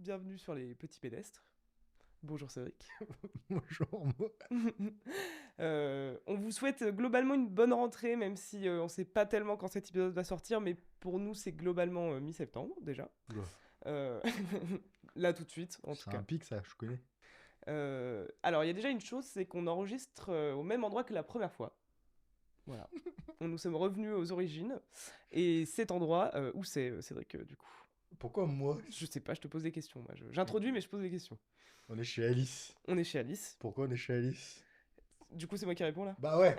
bienvenue sur les petits pédestres. Bonjour Cédric. Bonjour, moi. On vous souhaite globalement une bonne rentrée, même si on ne sait pas tellement quand cet épisode va sortir, mais pour nous c'est globalement mi-septembre déjà. Oula, Euh, Là tout de suite, en tout c'est cas. un pic, ça, je connais. Alors il y a déjà une chose, c'est qu'on enregistre au même endroit que la première fois. Voilà. Nous sommes revenus aux origines. Et cet endroit, où c'est Cédric, du coup? Pourquoi moi? Je sais pas, je te pose des questions. Moi. J'introduis, mais je pose des questions. On est chez Alice. On est chez Alice. Pourquoi on est chez Alice? Du coup, c'est moi qui réponds là. Bah ouais,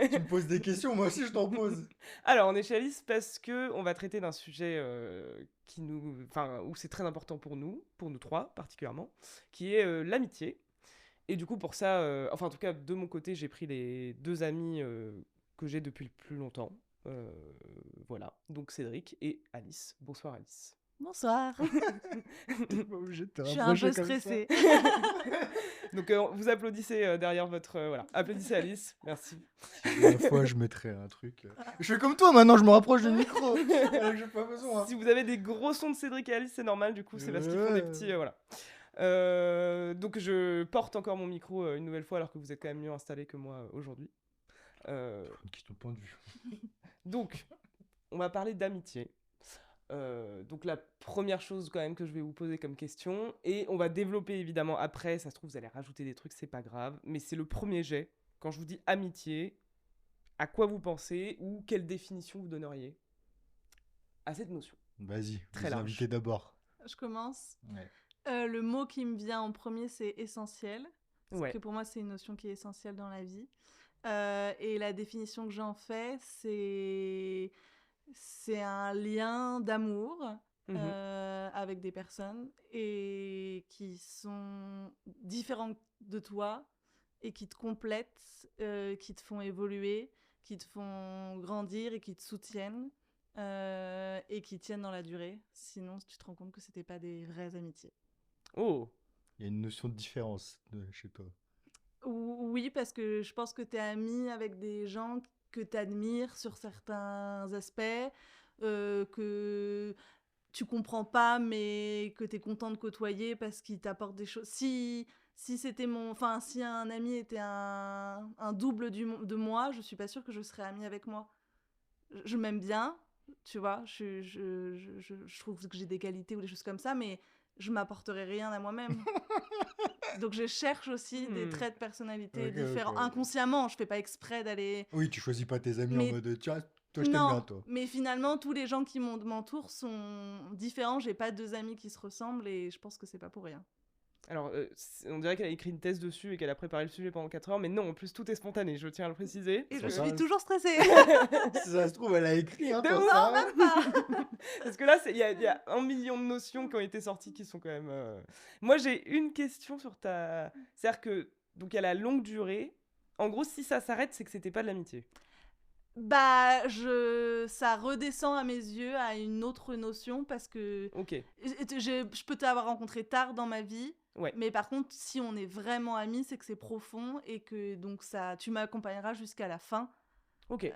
tu me poses des questions, moi aussi je t'en pose. Alors, on est chez Alice parce que on va traiter d'un sujet où c'est très important pour nous trois particulièrement, qui est l'amitié. Et du coup, pour ça, en tout cas, de mon côté, j'ai pris les deux amis que j'ai depuis le plus longtemps. Euh, voilà, donc Cédric et Alice. Bonsoir Alice. Bonsoir. T'es pas obligé de te Je suis un rapprocher peu comme ça. stressée. Donc, vous applaudissez derrière votre... voilà, applaudissez Alice, merci. Si la fois je mettrais un truc. Je fais comme toi maintenant, je me rapproche du micro. J'ai pas besoin. Si vous avez des gros sons de Cédric et Alice, c'est normal, du coup, c'est parce qu'ils font des petits... voilà. Donc, je porte encore mon micro une nouvelle fois, alors que vous êtes quand même mieux installés que moi aujourd'hui. Une question de point de vue. Donc, on va parler d'amitié. Donc la première chose quand même que je vais vous poser comme question, et on va développer évidemment après, ça se trouve vous allez rajouter des trucs, c'est pas grave, mais c'est le premier jet. Quand je vous dis amitié, à quoi vous pensez ou quelle définition vous donneriez à cette notion? Vas-y, Très les large. invités d'abord. Je commence. Ouais. Le mot qui me vient en premier, c'est essentiel. Parce Ouais. que pour moi, c'est une notion qui est essentielle dans la vie. Et la définition que j'en fais, c'est un lien d'amour Mhm. avec des personnes et qui sont différentes de toi et qui te complètent, qui te font évoluer, qui te font grandir et qui te soutiennent et qui tiennent dans la durée. Sinon, tu te rends compte que c'était pas des vraies amitiés. Oh, Il y a une notion de différence chez toi. Oui, parce que je pense que tu es ami avec des gens que tu admires sur certains aspects, que tu comprends pas, mais que tu es content de côtoyer parce qu'il t'apporte des choses. Si c'était si un ami était un double de moi, je suis pas sûre que je serais amie avec moi. Je m'aime bien, tu vois, je trouve que j'ai des qualités ou des choses comme ça, mais je m'apporterai rien à moi-même. Donc je cherche aussi des traits de personnalité Ok, différents. ok. Inconsciemment, je fais pas exprès d'aller... Oui, tu choisis pas tes amis en Mais mode tiens, toi je t'aime bien non, toi. mais finalement, tous les gens qui m'entourent sont différents. J'ai pas deux amis qui se ressemblent et je pense que c'est pas pour rien. alors on dirait qu'elle a écrit une thèse dessus et qu'elle a préparé le sujet pendant 4 heures, mais non, en plus tout est spontané, je tiens à le préciser. Et je Pour ça, suis toujours stressée. Si ça se trouve, elle a écrit, hein, De pour ouf. ça. Non, même pas. Parce que là, il y a 1 million de notions qui ont été sorties qui sont quand même... Moi, j'ai une question sur ta... C'est-à-dire que, donc, il y a la longue durée. En gros, si ça s'arrête, c'est que c'était pas de l'amitié. Bah, ça redescend à mes yeux à une autre notion parce que Ok, je peux t'avoir rencontré tard dans ma vie, ouais. mais par contre, si on est vraiment amis, c'est que c'est profond et que donc tu m'accompagneras jusqu'à la fin. Ok,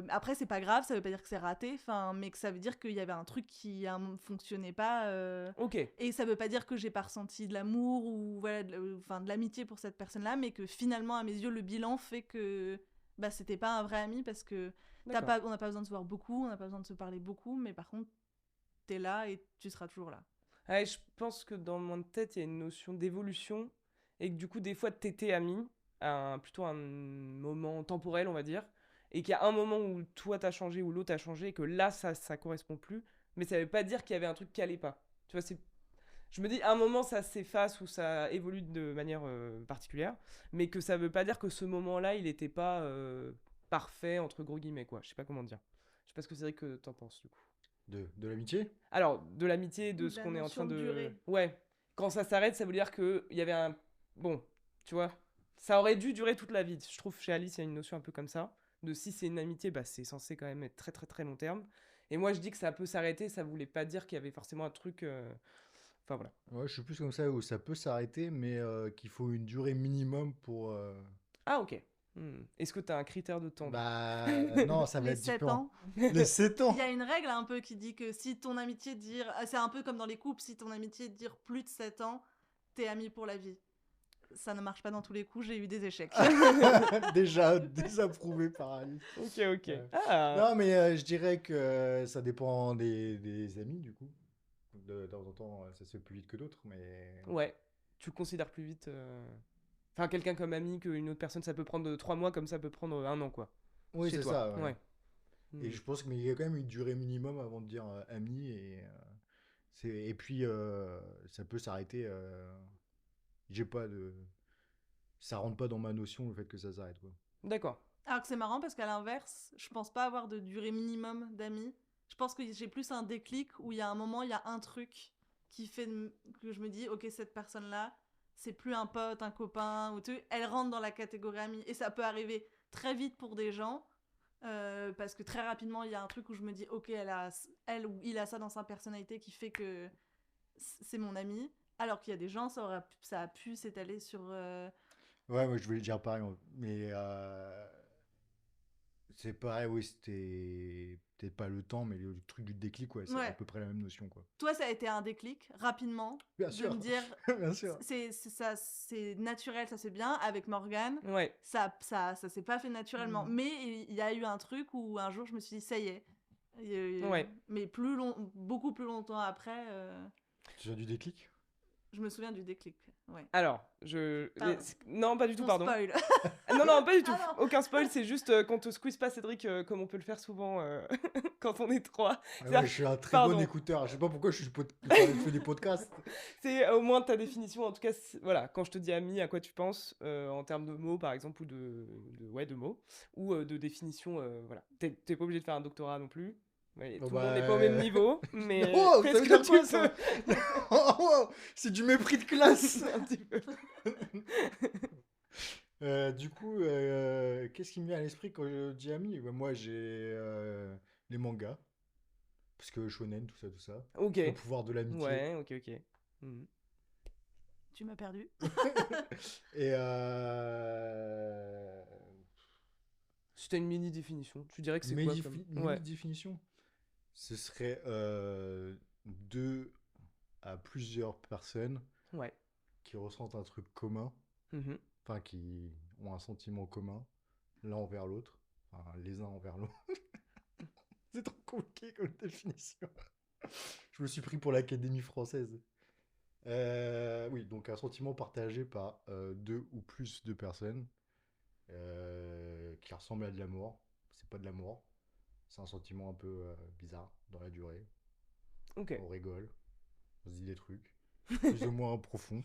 Après, c'est pas grave, ça veut pas dire que c'est raté, mais que ça veut dire qu'il y avait un truc qui fonctionnait pas. ok. Et ça veut pas dire que j'ai pas ressenti de l'amour ou voilà, de l'amitié pour cette personne-là, mais que finalement, à mes yeux, le bilan fait que bah, c'était pas un vrai ami parce que D'accord. on n'a pas besoin de se voir beaucoup, on n'a pas besoin de se parler beaucoup, mais par contre, t'es là et tu seras toujours là. Ouais, je pense que dans mon tête, il y a une notion d'évolution et que du coup, des fois, t'étais ami à plutôt un moment temporel, on va dire, et qu'il y a un moment où toi t'as changé ou l'autre a changé et que là, ça correspond plus, mais ça veut pas dire qu'il y avait un truc qui allait pas. Tu vois, je me dis, à un moment, ça s'efface ou ça évolue de manière particulière, mais que ça veut pas dire que ce moment-là, il était pas parfait, entre gros guillemets, quoi. Je sais pas comment dire. Je sais pas ce que c'est vrai que t'en penses, du coup. De l'amitié? Alors, de l'amitié, de Ou de ce la qu'on est en train notion de de... durée. Ouais. Quand ça s'arrête, ça veut dire qu'il y avait un... Bon, tu vois. Ça aurait dû durer toute la vie. Je trouve chez Alice, il y a une notion un peu comme ça. De si c'est une amitié, bah, c'est censé quand même être très très très long terme. Et moi, je dis que ça peut s'arrêter, ça voulait pas dire qu'il y avait forcément un truc... Enfin, voilà. Ouais, je suis plus comme ça où ça peut s'arrêter, mais qu'il faut une durée minimum pour. Ah, ok. Est-ce que tu as un critère de temps? Bah non, ça va Les être 7 différent. ans. Les 7 ans. Il y a une règle un peu qui dit que si ton amitié dure... C'est un peu comme dans les couples, si ton amitié dure plus de 7 ans, t'es amis pour la vie. Ça ne marche pas dans tous les coups, j'ai eu des échecs. Déjà désapprouvé par Alice. Ok. Ouais. Ah, Non, mais je dirais que ça dépend des amis, du coup. De temps en temps, ça se fait plus vite que d'autres, mais... ouais. Tu le considères plus vite. Enfin, quelqu'un comme ami qu'une autre personne, ça peut prendre 3 mois, comme ça peut prendre 1 an, quoi. Oui, Chez c'est toi. ça, ouais. Ouais. Et je pense qu'il y a quand même une durée minimum avant de dire ami, et puis ça peut s'arrêter. J'ai pas de... Ça rentre pas dans ma notion le fait que ça s'arrête, quoi. D'accord. Alors que c'est marrant parce qu'à l'inverse, je pense pas avoir de durée minimum d'amis. Je pense que j'ai plus un déclic où il y a un moment, il y a un truc qui fait que je me dis, ok, cette personne-là, c'est plus un pote, un copain, ou elle rentre dans la catégorie amie. Et ça peut arriver très vite pour des gens, parce que très rapidement, il y a un truc où je me dis, ok, elle ou il a ça dans sa personnalité qui fait que c'est mon ami. Alors qu'il y a des gens, ça a pu s'étaler sur... Ouais, moi je voulais dire pareil, mais c'est pareil, oui, c'était peut-être pas le temps, mais le truc du déclic, ouais, c'est à Ouais. peu près la même notion, quoi. Toi, ça a été un déclic, rapidement, Bien de sûr, me dire, bien sûr. c'est naturel, ça c'est bien. Avec Morgane, Ouais. ça s'est pas fait naturellement. Mais il y a eu un truc où un jour, je me suis dit, ça y est. Ouais. Mais beaucoup plus longtemps après, Tu as du déclic? je me souviens du déclic. Ouais. Alors, Pardon. non, pas du tout, On pardon. spoil. Non, pas du tout. Ah non. Aucun spoil, c'est juste qu'on te squeeze pas, Cédric, comme on peut le faire souvent quand on est 3. Ah ouais, je suis un très Pardon. bon écouteur. Je sais pas pourquoi je fais des podcasts. C'est au moins ta définition, en tout cas, voilà, quand je te dis ami, à quoi tu penses, en termes de mots, par exemple, ou de mots, ou de définition, voilà. T'es pas obligé de faire un doctorat non plus. Ouais, Bon, tout le monde n'est pas au même niveau, mais Oh, ça fais ce veut que dire tu quoi, ça? peux. Oh, c'est du mépris de classe. Un petit peu. Du coup, qu'est-ce qui me vient à l'esprit quand je dis ami? Bah, moi, j'ai les mangas, parce que shonen, tout ça. Ok. Le pouvoir de l'amitié. Ouais, ok. Mhm. Tu m'as perdu. Et Si t'as une mini définition, tu dirais que c'est quoi comme... mini Ouais. définition, ce serait 2 à plusieurs personnes Ouais. qui ressentent un truc commun, Mhm. enfin qui ont un sentiment commun l'un envers l'autre, enfin les uns envers l'autre. C'est trop compliqué comme définition. Je me suis pris pour l'Académie française. Oui, donc un sentiment partagé par 2 ou plus de personnes qui ressemble à de l'amour. C'est pas de l'amour, c'est un sentiment un peu bizarre dans la durée. Ok. On rigole, on se dit des trucs plus ou moins profonds.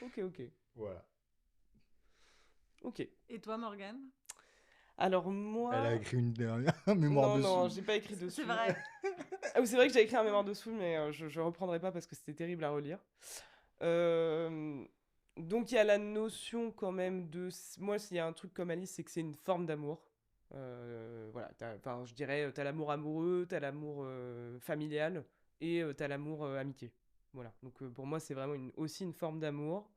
Ok. Voilà. Ok. Et toi, Morgane? Alors moi... Elle a écrit un mémoire dessus. Non, j'ai pas écrit dessus. C'est vrai. Ah oui, c'est vrai que j'ai écrit un mémoire dessous, mais je reprendrai pas parce que c'était terrible à relire. Donc il y a la notion quand même de... Moi, s'il y a un truc comme Alice, c'est que c'est une forme d'amour. Voilà, enfin, je dirais, t'as l'amour amoureux, t'as l'amour familial et t'as l'amour amitié. Voilà, donc pour moi, c'est vraiment aussi une forme d'amour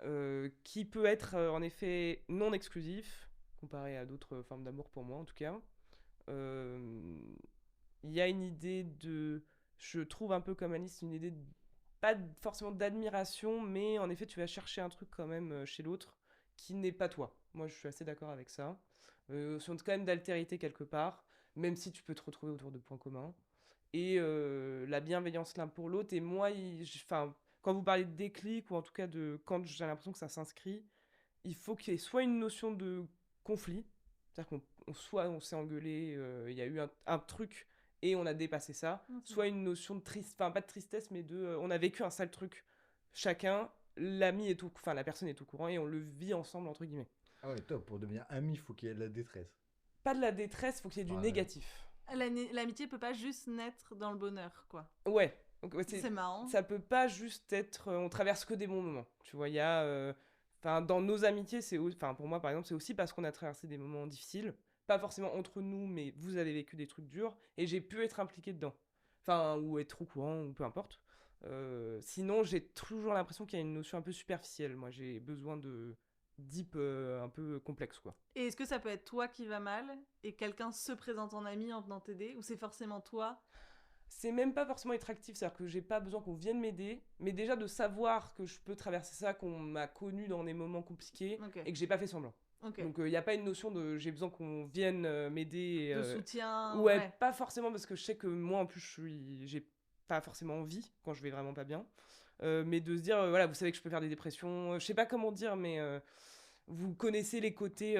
euh, qui peut être en effet non exclusif, comparé à d'autres formes d'amour pour moi en tout cas. Euh, Il y a une idée de... Je trouve un peu comme Alice, une idée pas forcément d'admiration, mais en effet, tu vas chercher un truc quand même chez l'autre qui n'est pas toi. Moi, je suis assez d'accord avec ça. Sur quand même d'altérité quelque part, même si tu peux te retrouver autour de points communs. Et la bienveillance l'un pour l'autre. Et moi, enfin, quand vous parlez de déclic, ou en tout cas de quand j'ai l'impression que ça s'inscrit, il faut qu'il y ait soit une notion de conflit, c'est-à-dire soit on s'est engueulé, il y a eu un truc et on a dépassé ça, soit une notion de triste, enfin pas de tristesse, mais de on a vécu un sale truc. Chacun, enfin la personne est au courant et on le vit ensemble entre guillemets. Ah ouais, top, pour devenir ami, il faut qu'il y ait de la détresse. Pas de la détresse, faut qu'il y ait du Ouais. négatif. L'amitié peut pas juste naître dans le bonheur, quoi. Ouais. Donc, ouais, C'est marrant. ça peut pas juste être on traverse que des bons moments. Tu vois, il y a enfin dans nos amitiés, enfin pour moi par exemple, c'est aussi parce qu'on a traversé des moments difficiles, pas forcément entre nous, mais vous avez vécu des trucs durs et j'ai pu être impliqué dedans. Enfin ou être au courant ou peu importe. Sinon, j'ai toujours l'impression qu'il y a une notion un peu superficielle. Moi, j'ai besoin de deep un peu complexe, quoi. Et est-ce que ça peut être toi qui va mal et quelqu'un se présente en ami en venant t'aider, ou c'est forcément toi? C'est même pas forcément être actif, c'est-à-dire que j'ai pas besoin qu'on vienne m'aider, mais déjà de savoir que je peux traverser ça, qu'on m'a connu dans des moments compliqués Ok. et que j'ai pas fait semblant. Ok. Donc il n'y a pas une notion de j'ai besoin qu'on vienne m'aider. De soutien. Ouais, pas forcément parce que je sais que moi en plus j'ai pas forcément envie quand je vais vraiment pas bien. Mais de se dire, voilà, vous savez que je peux faire des dépressions, je sais pas comment dire, mais vous connaissez les côtés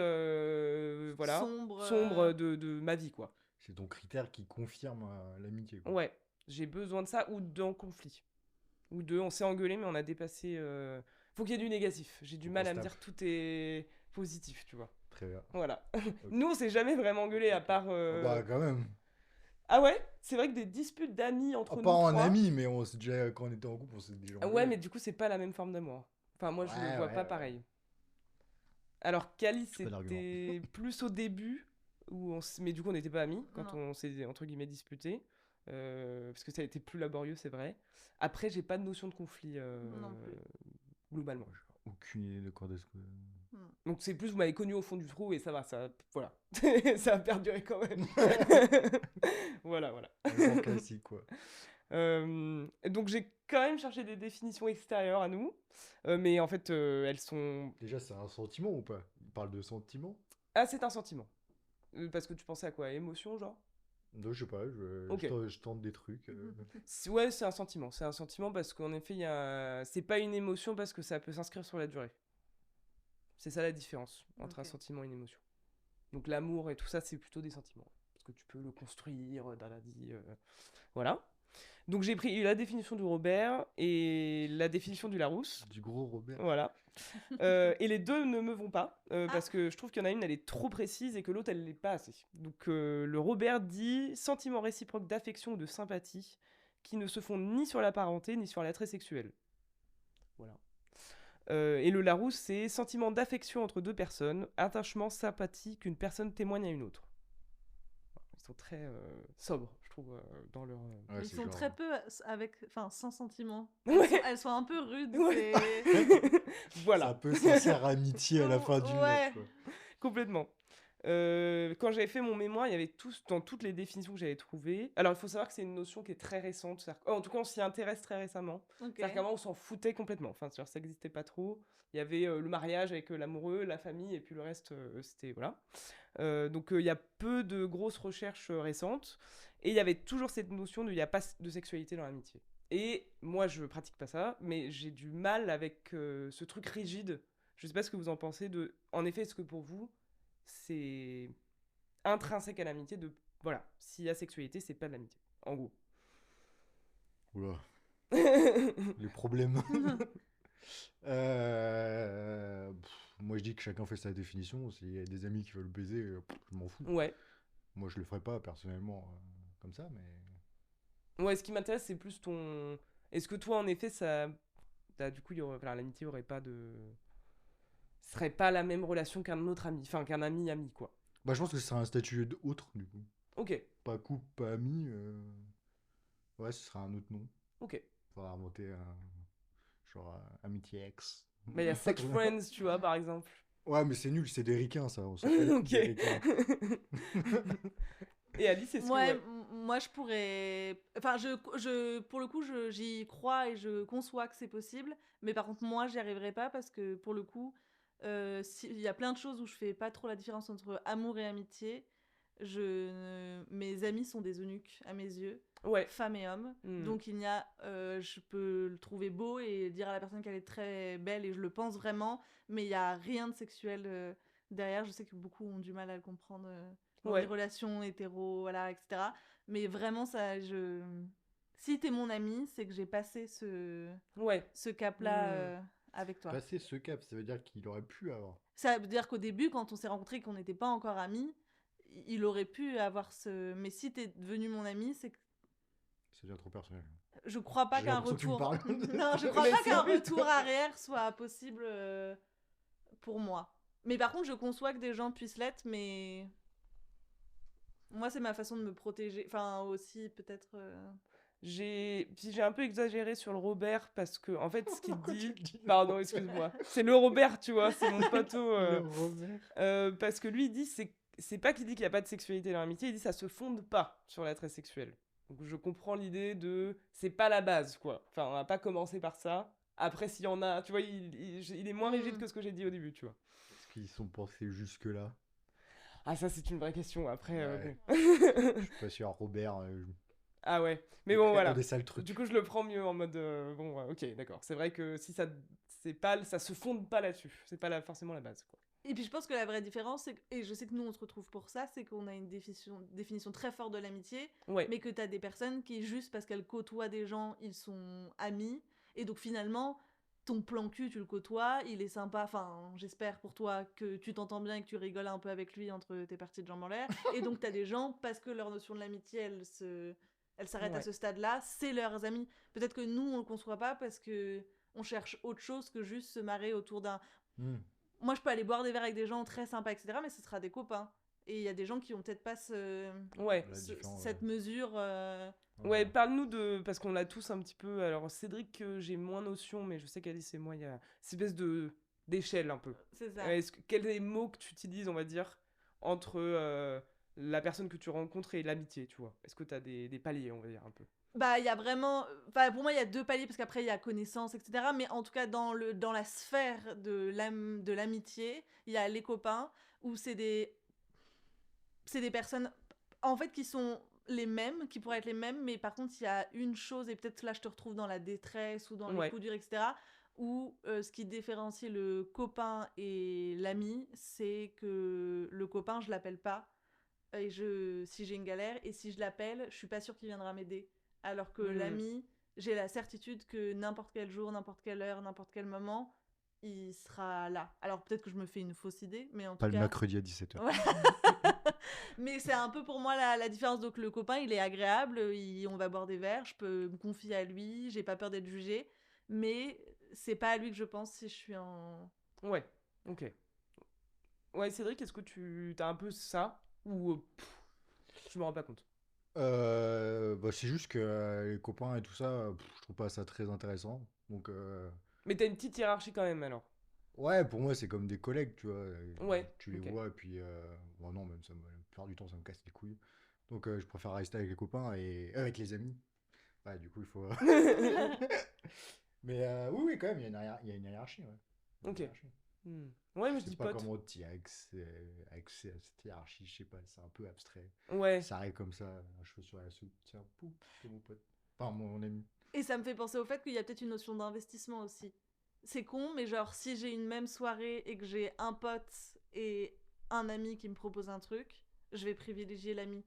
voilà, Sombre. sombres de ma vie, quoi. C'est ton critère qui confirme l'amitié, quoi. Ouais, j'ai besoin de ça ou d'un conflit. Ou deux, on s'est engueulé, mais on a dépassé. Faut qu'il y ait du négatif. J'ai du Faut mal qu'on à se me tape. dire tout est positif, tu vois. Très bien. Voilà. Nous, on s'est jamais vraiment engueulé à part. Ah bah, quand même. Ah ouais, c'est vrai que des disputes d'amis entre Ah, nous pas en trois. ami, mais on s'est déjà, quand on était en couple, on s'est déjà Ah ouais, engueulé. mais du coup, c'est pas la même forme d'amour. Enfin, moi, je le Ouais, vois ouais, pas ouais. pareil. Alors, Cali, Pas d'argument. c'était plus au début, mais du coup, on n'était pas amis quand Non. on s'est, entre guillemets, disputé. Parce que ça a été plus laborieux, c'est vrai. Après, j'ai pas de notion de conflit, Non plus. globalement. J'ai aucune idée de quand est-ce que. Donc, c'est plus, vous m'avez connu au fond du trou et ça va, ça, voilà. Ça a perduré quand même. Voilà. Un grand classique, quoi. Donc, j'ai quand même cherché des définitions extérieures à nous. Mais en fait, elles sont... Déjà, c'est un sentiment ou pas? Il parle de sentiment? Ah, c'est un sentiment. Parce que tu pensais à quoi? Émotion, genre? Non, je sais pas, Ok. je tente des trucs. Ouais, c'est un sentiment. C'est un sentiment parce qu'en effet, c'est pas une émotion parce que ça peut s'inscrire sur la durée. C'est ça la différence entre un Ok. sentiment et une émotion. Donc l'amour et tout ça, c'est plutôt des sentiments. Parce que tu peux le construire, voilà. Donc j'ai pris la définition du Robert et la définition du Larousse. Du gros Robert. Voilà. Et les deux ne me vont pas, parce que je trouve qu'il y en a une, elle est trop précise et que l'autre, elle l'est pas assez. Donc le Robert dit sentiments réciproques d'affection ou de sympathie qui ne se font ni sur la parenté ni sur l'attrait sexuel. Voilà. Et le Larousse, c'est sentiment d'affection entre deux personnes, attachement, sympathie qu'une personne témoigne à une autre. Ils sont très sobres, je trouve, dans leur... Ouais, Ils c'est sont genre- très peu sans sentiment. Ouais. Elles sont un peu rudes. Ouais. c'est- C'est Voilà. un peu sincère amitié à la fin d'une Ouais. lettre, quoi. Complètement. Quand j'avais fait mon mémoire, il y avait dans toutes les définitions que j'avais trouvées. Alors, il faut savoir que c'est une notion qui est très récente. En tout cas, on s'y intéresse très récemment. Ok. C'est-à-dire qu'avant, on s'en foutait complètement. Enfin, ça n'existait pas trop. Il y avait le mariage avec l'amoureux, la famille, et puis le reste, c'était... Voilà. Donc, il y a peu de grosses recherches récentes. Et il y avait toujours cette notion de il n'y a pas de sexualité dans l'amitié. Et moi, je pratique pas ça, mais j'ai du mal avec ce truc rigide. Je sais pas ce que vous en pensez de... En effet, est-ce que pour vous, c'est intrinsèque à l'amitié de... Voilà, s'il y a sexualité, c'est pas de l'amitié. En gros. Oula, les problèmes. Moi, je dis que chacun fait sa définition. S'il y a des amis qui veulent baiser, je m'en fous. Ouais. Moi, je le ferai pas personnellement comme ça, mais. Ouais, ce qui m'intéresse, c'est plus ton... Est-ce que toi, en effet, ça... du coup, l'amitié aurait pas de... Ce serait pas la même relation qu'un autre ami. Enfin, qu'un ami, quoi. Bah, je pense que ce sera un statut autre, du coup. Ok, Pas couple, pas ami. Ouais, ce sera un autre nom. ok. Faudra remonter genre amitié ex. Mais il y a Sex Friends, tu vois, par exemple. Ouais, mais c'est nul, c'est des ricains, ça. On s'appelle Ok. des ricains. Et Alice, est-ce Ouais, que... moi je pourrais. Enfin, pour le coup, j'y crois et je conçois que c'est possible. Mais par contre, moi, j'y arriverai pas parce que pour le coup, il y a plein de choses où je fais pas trop la différence entre amour et amitié. Mes amis sont des eunuques à mes yeux, Ouais. femmes et hommes. Hmm. Donc je peux le trouver beau et dire à la personne qu'elle est très belle et je le pense vraiment. Mais il y a rien de sexuel derrière. Je sais que beaucoup ont du mal à le comprendre. Dans Ouais. les relations hétéro, voilà, etc. Mais vraiment, si t'es mon ami, c'est que j'ai passé Ouais. ce cap-là Hmm. avec toi. Passer ce cap, ça veut dire qu'il aurait pu avoir. Ça veut dire qu'au début, quand on s'est rencontrés, qu'on n'était pas encore amis, il aurait pu avoir ce... Mais si t'es devenu mon ami, c'est que C'est déjà trop personnel. je crois pas J'ai qu'un l'impression que tu me retour... parles. Non, je crois Mais pas c'est qu'un le but. retour arrière soit possible pour moi. Mais par contre, je conçois que des gens puissent l'être, mais... Moi, c'est ma façon de me protéger. Enfin, aussi, peut-être... Puis j'ai un peu exagéré sur le Robert parce que, en fait, ce qu'il Pourquoi tu dit. le dis, le Pardon, Robert excuse-moi. C'est le Robert, tu vois, c'est mon poteau. Le Robert. Parce que lui, il dit, c'est pas qu'il dit qu'il n'y a pas de sexualité dans l'amitié, il dit ça se fonde pas sur l'attrait sexuel. Donc je comprends l'idée de. C'est pas la base, quoi. Enfin, on va pas commencer par ça. Après, s'il y en a. Tu vois, il est moins rigide que ce que j'ai dit au début, tu vois. Est-ce qu'ils sont pensés jusque-là? Ah, ça, c'est une vraie question. Après. Ouais. Bon. Je suis pas sûr, Robert. Ah ouais. Mais bon, voilà. Des sales trucs. Du coup, je le prends mieux en mode. Bon, ok, d'accord. C'est vrai que si ça. Ça se fonde pas là-dessus. C'est pas forcément la base, quoi. Et puis je pense que la vraie différence, et je sais que nous on se retrouve pour ça, c'est qu'on a une définition très forte de l'amitié, Ouais. mais que t'as des personnes qui, juste parce qu'elles côtoient des gens, ils sont amis, et donc finalement, ton plan cul, tu le côtoies, il est sympa, enfin j'espère pour toi que tu t'entends bien et que tu rigoles un peu avec lui entre tes parties de jambes en l'air, et donc t'as des gens, parce que leur notion de l'amitié, elle s'arrête à Ouais. ce stade-là, c'est leurs amis. Peut-être que nous on le conçoit pas parce que on cherche autre chose que juste se marrer autour d'un... Moi, je peux aller boire des verres avec des gens très sympas, etc., mais ce sera des copains. Et il y a des gens qui ont peut-être pas Ouais. cette mesure. Ouais, parle-nous de. Parce qu'on l'a tous un petit peu. Alors, Cédric, j'ai moins notion, mais je sais qu'Alice et moi, il y a cette espèce d'échelle un peu. C'est ça. Quels sont les mots que tu utilises, on va dire, entre la personne que tu rencontres et l'amitié, tu vois? Est-ce que tu as des paliers, on va dire, un peu? Bah, il y a vraiment. Enfin, pour moi, il y a deux paliers, parce qu'après, il y a connaissance, etc. Mais en tout cas, dans la sphère de l'amitié, il y a les copains, où c'est des personnes, en fait, qui sont les mêmes, qui pourraient être les mêmes, mais par contre, il y a une chose, et peut-être là, je te retrouve dans la détresse ou dans les Ouais. coups durs, etc., où ce qui différencie le copain et l'ami, c'est que le copain, je l'appelle pas, et si j'ai une galère, et si je l'appelle, je suis pas sûre qu'il viendra m'aider. Alors que l'ami, j'ai la certitude que n'importe quel jour, n'importe quelle heure, n'importe quel moment, il sera là. Alors peut-être que je me fais une fausse idée, mais en tout Pas cas... le mercredi à 17h. Ouais. Mais c'est un peu pour moi la différence. Donc le copain, il est agréable, on va boire des verres, je peux me confier à lui, j'ai pas peur d'être jugée, mais c'est pas à lui que je pense si je suis en... Ouais, ok. Ouais, Cédric, est-ce que tu as un peu ça? Ou je me rends pas compte? Bah, c'est juste que les copains et tout ça, je trouve pas ça très intéressant. Donc, Mais t'as une petite hiérarchie quand même, alors? ouais, pour moi, c'est comme des collègues, tu vois. Ouais, Tu les ok. vois, et puis, bon, non, même la plupart du temps, ça me casse les couilles. Donc, je préfère rester avec les copains et avec les amis. Ouais, du coup, il faut. Mais oui, oui, quand même, il y a une hiérarchie, ouais. Il y a une Ok. hiérarchie. Ouais, mais Je je sais dis pas pote. comment tu y as accès à cette hiérarchie, je sais pas, c'est un peu abstrait. Ouais. Ça arrive comme ça, un cheveu sur la soupe. Tiens, pouf, c'est mon pote. Enfin, mon ami. Et ça me fait penser au fait qu'il y a peut-être une notion d'investissement aussi. C'est con, mais genre, si j'ai une même soirée et que j'ai un pote et un ami qui me propose un truc, je vais privilégier l'ami.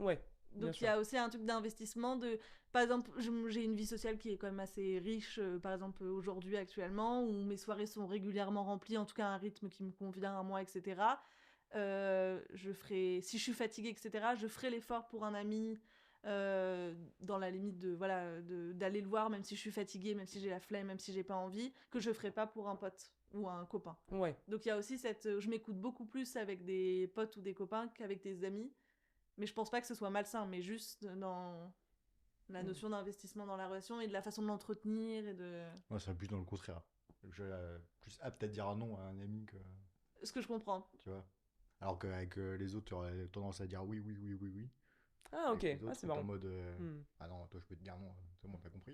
Ouais. Bien Donc il y sûr. a aussi un truc d'investissement de... Par exemple, j'ai une vie sociale qui est quand même assez riche, par exemple aujourd'hui, actuellement, où mes soirées sont régulièrement remplies, en tout cas un rythme qui me convient à moi, etc. Si je suis fatiguée, etc., je ferai l'effort pour un ami, dans la limite d'aller le voir, même si je suis fatiguée, même si j'ai la flemme, même si j'ai pas envie, que je ferai pas pour un pote ou un copain. Ouais. Donc il y a aussi je m'écoute beaucoup plus avec des potes ou des copains qu'avec des amis, mais je pense pas que ce soit malsain, mais juste dans la notion d'investissement dans la relation et de la façon de l'entretenir et de... Moi, ça serait plus dans le contraire. Je serais plus apte à dire non à un ami que. Ce que je comprends. Tu vois. Alors qu'avec les autres, tu aurais tendance à dire oui, oui, oui, oui, oui. Ah, ok. Avec les Ah, autres, c'est t'es en marrant. mode. Hmm. Ah non, toi, je peux te dire non, c'est bon, t'as compris.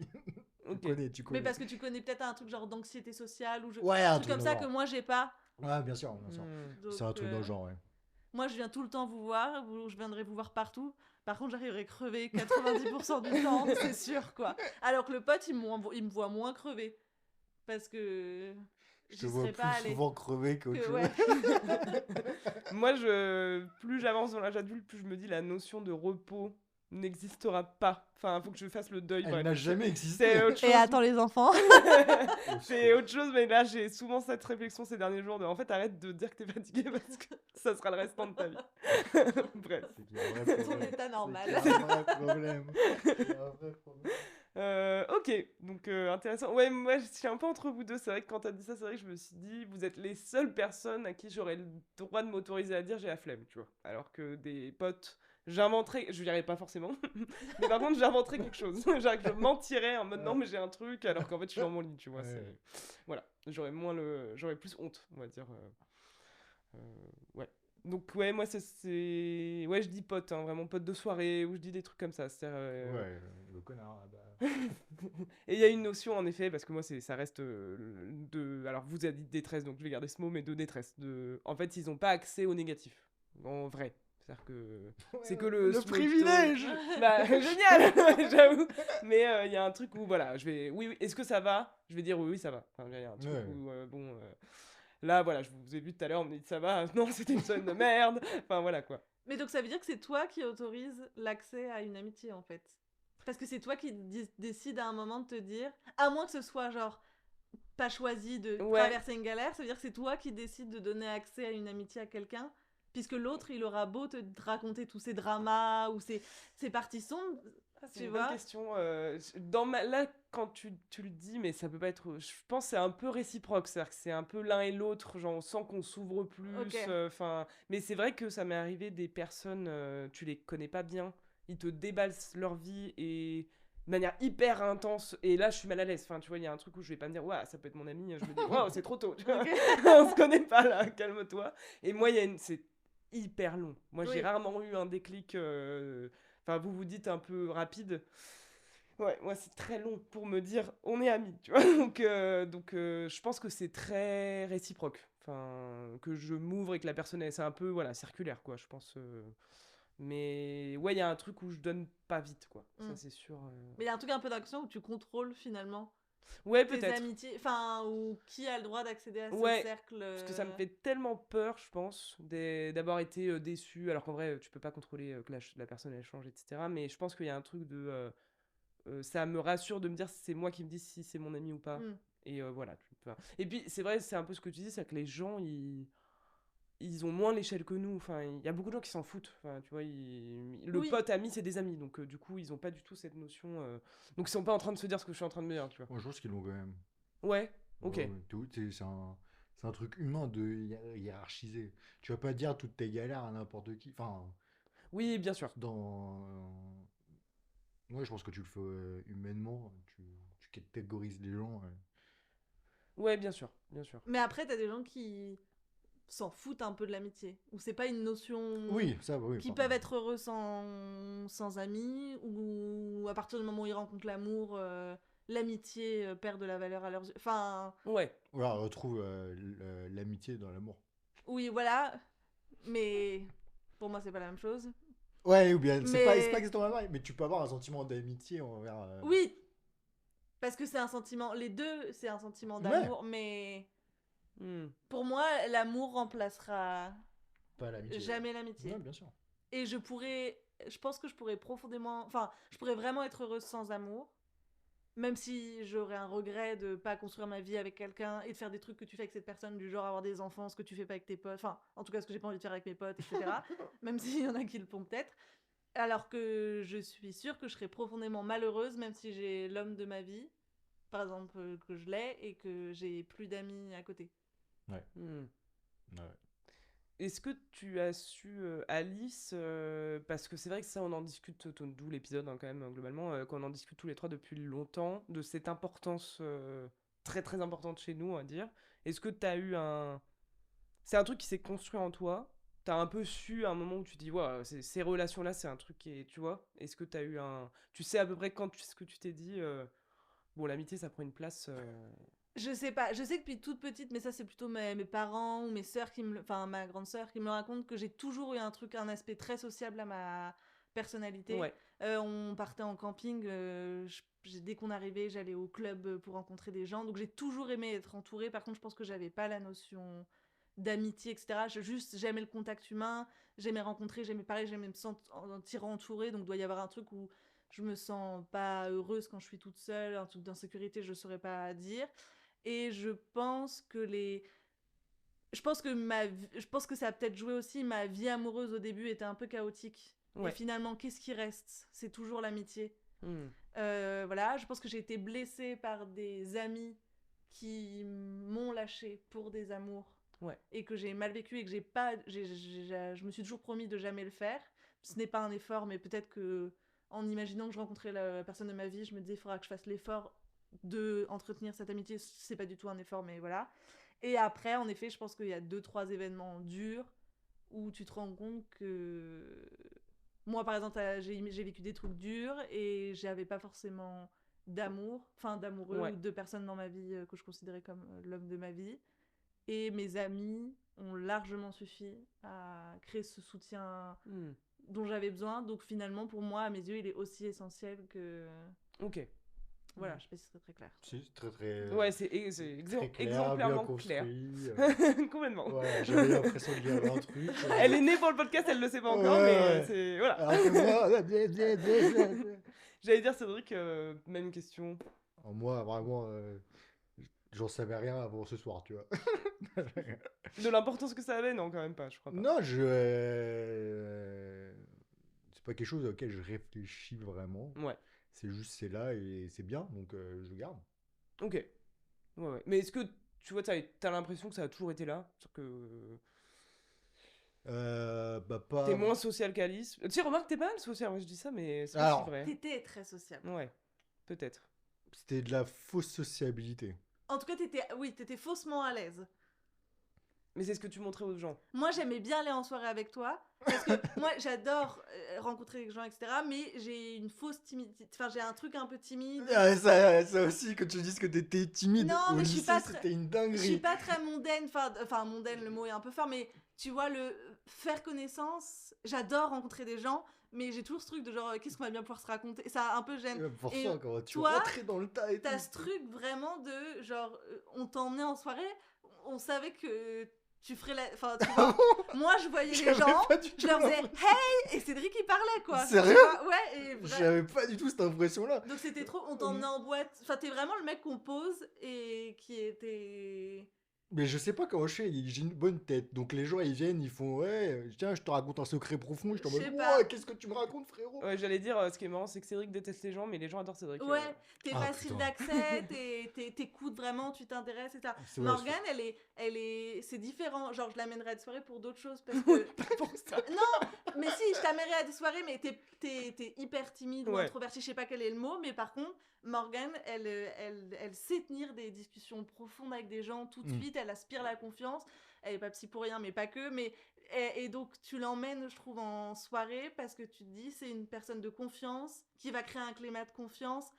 Ok. Tu Mais connais. parce que tu connais peut-être un truc genre d'anxiété sociale ou Ouais, un truc truc comme dans ça le que genre. moi j'ai pas. Ouais, bien sûr, bien sûr. Hmm. Donc, C'est un truc dans le genre, ouais. moi je viens tout le temps vous voir, je viendrai vous voir partout. Par contre, j'arriverai crever 90% du temps, c'est sûr quoi. Alors que le pote, il me voit moins crever. Parce que Je te j'y vois serais plus pas allée. souvent crever qu'autre chose. Ouais. Moi, plus j'avance dans l'âge adulte, plus je me dis la notion de repos n'existera pas. Enfin, faut que je fasse le deuil. Elle bref. n'a jamais C'est existé. autre chose. Et attends les enfants. C'est autre chose, mais là, j'ai souvent cette réflexion ces derniers jours de en fait, arrête de dire que t'es fatigué parce que ça sera le restant de ta vie. Bref. C'est qu'il y a un vrai Ton problème. état normal. C'est qu'il y a un vrai problème. Il y a un vrai problème. Ok, donc intéressant. Ouais, moi je suis un peu entre vous deux. C'est vrai que quand t'as dit ça, c'est vrai que je me suis dit, vous êtes les seules personnes à qui j'aurais le droit de m'autoriser à dire j'ai la flemme, tu vois. Alors que des potes, j'inventerais, je dirais pas forcément, mais par contre j'inventerais quelque chose. Genre que je mentirais en mode non mais j'ai un truc alors qu'en fait je suis dans mon lit, tu vois. Ouais. Voilà, j'aurais plus honte, on va dire. Ouais. Donc ouais, moi ouais, je dis pote, hein, vraiment pote de soirée, ou je dis des trucs comme ça. Ouais, le connard, bah. Et il y a une notion en effet, parce que moi ça reste alors vous avez dit détresse, donc je vais garder ce mot, mais de détresse. En fait, ils ont pas accès au négatif, en vrai. C'est-à-dire que c'est que le small talk. privilège. Bah génial, j'avoue. Mais il y a un truc où voilà, oui, est-ce que ça va? Je vais dire oui, ça va. Enfin, il y a un truc Ouais. où bon. Là, voilà, je vous ai vu tout à l'heure, on me dit ça va, non, c'était une semaine de merde. Enfin, voilà quoi. Mais donc ça veut dire que c'est toi qui autorise l'accès à une amitié en fait. Parce que c'est toi qui décide à un moment de te dire, à moins que ce soit genre pas choisi de Ouais. traverser une galère, ça veut dire que c'est toi qui décides de donner accès à une amitié à quelqu'un, puisque l'autre il aura beau te raconter tous ses dramas ou ses parties sombres. C'est Tu une vois bonne question. Là, quand tu le dis, mais ça peut pas être. Je pense que c'est un peu réciproque. C'est-à-dire que c'est un peu l'un et l'autre. Genre, on sent qu'on s'ouvre plus. Ok. Mais c'est vrai que ça m'est arrivé des personnes, tu les connais pas bien. Ils te déballent leur vie et de manière hyper intense. Et là, je suis mal à l'aise. Enfin, tu vois, il y a un truc où je vais pas me dire, ouais, ça peut être mon ami. Je me dis, waouh, c'est trop tôt. Tu vois. Ok. On se connaît pas là, calme-toi. Et moi, c'est hyper long. Moi, j'ai Oui. rarement eu un déclic. Enfin, vous dites un peu rapide. Ouais, moi, c'est très long pour me dire on est amis, tu vois. Donc je pense que c'est très réciproque. Enfin, que je m'ouvre et que la personne c'est un peu voilà, circulaire, quoi, je pense. Mais ouais, il y a un truc où je donne pas vite, quoi. Ça, c'est sûr. Mais il y a un truc un peu d'action où tu contrôles finalement Ouais, tes peut-être. amitiés, enfin, ou qui a le droit d'accéder à ce Ouais, cercle. parce que ça me fait tellement peur, je pense, d'avoir été déçu, alors qu'en vrai, tu peux pas contrôler que la personne elle change, etc. Mais je pense qu'il y a un truc de. Ça me rassure de me dire c'est moi qui me dis si c'est mon ami ou pas. Et voilà. Et puis c'est vrai, c'est un peu ce que tu dis, c'est que les gens, ils ont moins l'échelle que nous. Enfin, il y a beaucoup de gens qui s'en foutent. Enfin, tu vois, le Oui. pote ami, c'est des amis. Donc du coup, ils ont pas du tout cette notion. Donc ils sont pas en train de se dire ce que je suis en train de me dire, tu vois. Moi, je pense qu'ils l'ont quand même. Ouais, ok. Ouais, c'est un truc humain de hiérarchiser. Tu vas pas dire toutes tes galères à n'importe qui. Enfin, Oui, bien sûr. moi, je pense que tu le fais humainement. Tu catégorises les gens. Ouais, bien sûr, bien sûr. Mais après, t'as des gens qui s'en foutent un peu de l'amitié. Ou c'est pas une notion. Oui, ça, oui. Qui peuvent être heureux sans amis, ou à partir du moment où ils rencontrent l'amour, l'amitié perd de la valeur à leurs yeux. Enfin. Ouais. Voilà, on retrouve l'amitié dans l'amour. Oui, voilà. Mais pour moi, c'est pas la même chose. Ouais, ou bien, c'est pas Mais. exactement pareil, mais tu peux avoir un sentiment d'amitié envers. Oui! Parce que c'est un sentiment. Les deux, c'est un sentiment d'amour, mais. Pour moi, l'amour remplacera Pas l'amitié. jamais l'amitié. Ouais, bien sûr. Et je pense que je pourrais profondément, enfin, je pourrais vraiment être heureuse sans amour, même si j'aurais un regret de pas construire ma vie avec quelqu'un et de faire des trucs que tu fais avec cette personne, du genre avoir des enfants, ce que tu fais pas avec tes potes, enfin, en tout cas, ce que j'ai pas envie de faire avec mes potes, etc. Même s'il y en a qui le font peut-être. Alors que je suis sûre que je serais profondément malheureuse, même si j'ai l'homme de ma vie, par exemple, que je l'ai, et que j'ai plus d'amis à côté. Ouais. Ouais. Est-ce que tu as su, Alice, parce que c'est vrai que ça, on en discute, d'où l'épisode hein, quand même, globalement, qu'on en discute tous les trois depuis longtemps, de cette importance très très importante chez nous, on va dire. Est-ce que tu as eu un. C'est un truc qui s'est construit en toi. Tu as un peu su à un moment où tu te dis, ouais, ces relations-là, c'est un truc qui est. Tu vois. Est-ce que tu as eu un. Tu sais à peu près ce que tu t'es dit, bon, l'amitié, ça prend une place. Je sais pas, je sais que depuis toute petite, mais ça c'est plutôt mes parents ou mes sœurs enfin ma grande sœur qui me le raconte, que j'ai toujours eu un aspect très sociable à ma personnalité. Ouais. On partait en camping, dès qu'on arrivait, j'allais au club pour rencontrer des gens, donc j'ai toujours aimé être entourée. Par contre, je pense que j'avais pas la notion d'amitié, etc. J'aimais le contact humain, j'aimais rencontrer, j'aimais me sentir entourée, donc doit y avoir un truc où je me sens pas heureuse quand je suis toute seule, un truc d'insécurité, je saurais pas dire. Et je pense que je pense que ça a peut-être joué aussi. Ma vie amoureuse au début était un peu chaotique. Ouais. Et finalement, qu'est-ce qui reste? C'est toujours l'amitié. Hmm. Voilà, je pense que j'ai été blessée par des amis qui m'ont lâchée pour des amours. Ouais. Et que j'ai mal vécu et que je me suis toujours promis de jamais le faire. ce n'est pas un effort, mais peut-être que en imaginant que je rencontrais la personne de ma vie, je me disais, il faudra que je fasse l'effort de entretenir cette amitié. C'est pas du tout un effort, mais voilà. Et après, en effet, je pense qu'il y a 2-3 événements durs où tu te rends compte que... Moi, par exemple, j'ai vécu des trucs durs et j'avais pas forcément d'amoureux Ouais. ou de personnes dans ma vie que je considérais comme l'homme de ma vie. Et mes amis ont largement suffi à créer ce soutien Hmm. dont j'avais besoin. Donc finalement, pour moi, à mes yeux, il est aussi essentiel que... Ok. Voilà, je sais pas si c'est très clair. Si, c'est très très, Ouais, c'est très clair, bien exemplairement construit. clair. Complètement. Voilà, j'avais l'impression qu'il y avait un truc. Elle est née pour le podcast, elle le sait pas encore, Ouais, mais ouais. c'est... Voilà. Alors que moi, J'allais dire, Cédric, même question. alors moi, vraiment, j'en savais rien avant ce soir, tu vois. De l'importance que ça avait, non, quand même pas, je crois pas. Non, c'est pas quelque chose auquel je réfléchis vraiment. Ouais, C'est juste, c'est là et c'est bien, donc je garde. ok. Ouais, ouais. Mais est-ce que, tu vois, t'as l'impression que ça a toujours été là? Sur que Bah pas. t'es moins social qu'Alice? Tu sais, remarque, t'es pas mal social, moi je dis ça, mais c'est pas Alors. si vrai. T'étais très sociable. Ouais, peut-être. C'était de la fausse sociabilité. En tout cas, t'étais faussement à l'aise. Mais c'est ce que tu montrais aux gens. Moi, j'aimais bien aller en soirée avec toi. Parce que moi, j'adore rencontrer les gens, etc. Mais j'ai une fausse timidité. Enfin, j'ai un truc un peu timide. Ah, ça aussi, que tu dises que t'étais timide. Non, Au mais je suis lycée, pas très- c'était une Je suis dinguerie. pas très mondaine. Enfin, mondaine, le mot est un peu fort. Mais tu vois, le faire connaissance, j'adore rencontrer des gens. Mais j'ai toujours ce truc de genre, qu'est-ce qu'on va bien pouvoir se raconter. Ça un peu gêne. Pour Et ça, quand tu toi, rentrais dans le tas et T'as tout. ce truc vraiment de genre, on t'emmenait en soirée, on savait que tu ferais la. Enfin, tu vois, moi je voyais les J'avais gens, pas du tout je leur faisais l'impression- hey! Et Cédric il parlait quoi. Sérieux? Tu vois, ouais, et J'avais pas du tout cette impression-là. donc c'était trop. On t'emmenait en boîte. Enfin, t'es vraiment le mec qu'on pose et qui était. Mais je sais pas comment je fais, j'ai une bonne tête. Donc les gens ils viennent, ils font ouais, tiens, je te raconte un secret profond. Je suis en Je mode sais pas. ouais, qu'est-ce que tu me racontes, frérot? Ouais, j'allais dire, ce qui est marrant, c'est que Cédric déteste les gens, mais les gens adorent Cédric. Ouais, t'es Ah, facile putain. d'accès, t'écoutes vraiment, tu t'intéresses, etc. C'est vrai, Morgane, c'est différent. Genre, je l'amènerai à des soirées pour d'autres choses parce que. Pour ça. Non, mais si, je t'amènerai à des soirées, mais t'es hyper timide ou Ouais. introverti, je sais pas quel est le mot, mais par contre, Morgane, elle sait tenir des discussions profondes avec des gens tout de Mm. suite, elle aspire la confiance, elle est pas psy pour rien, mais pas que, mais... Et donc, tu l'emmènes, je trouve, en soirée, parce que tu te dis, c'est une personne de confiance, qui va créer un climat de confiance,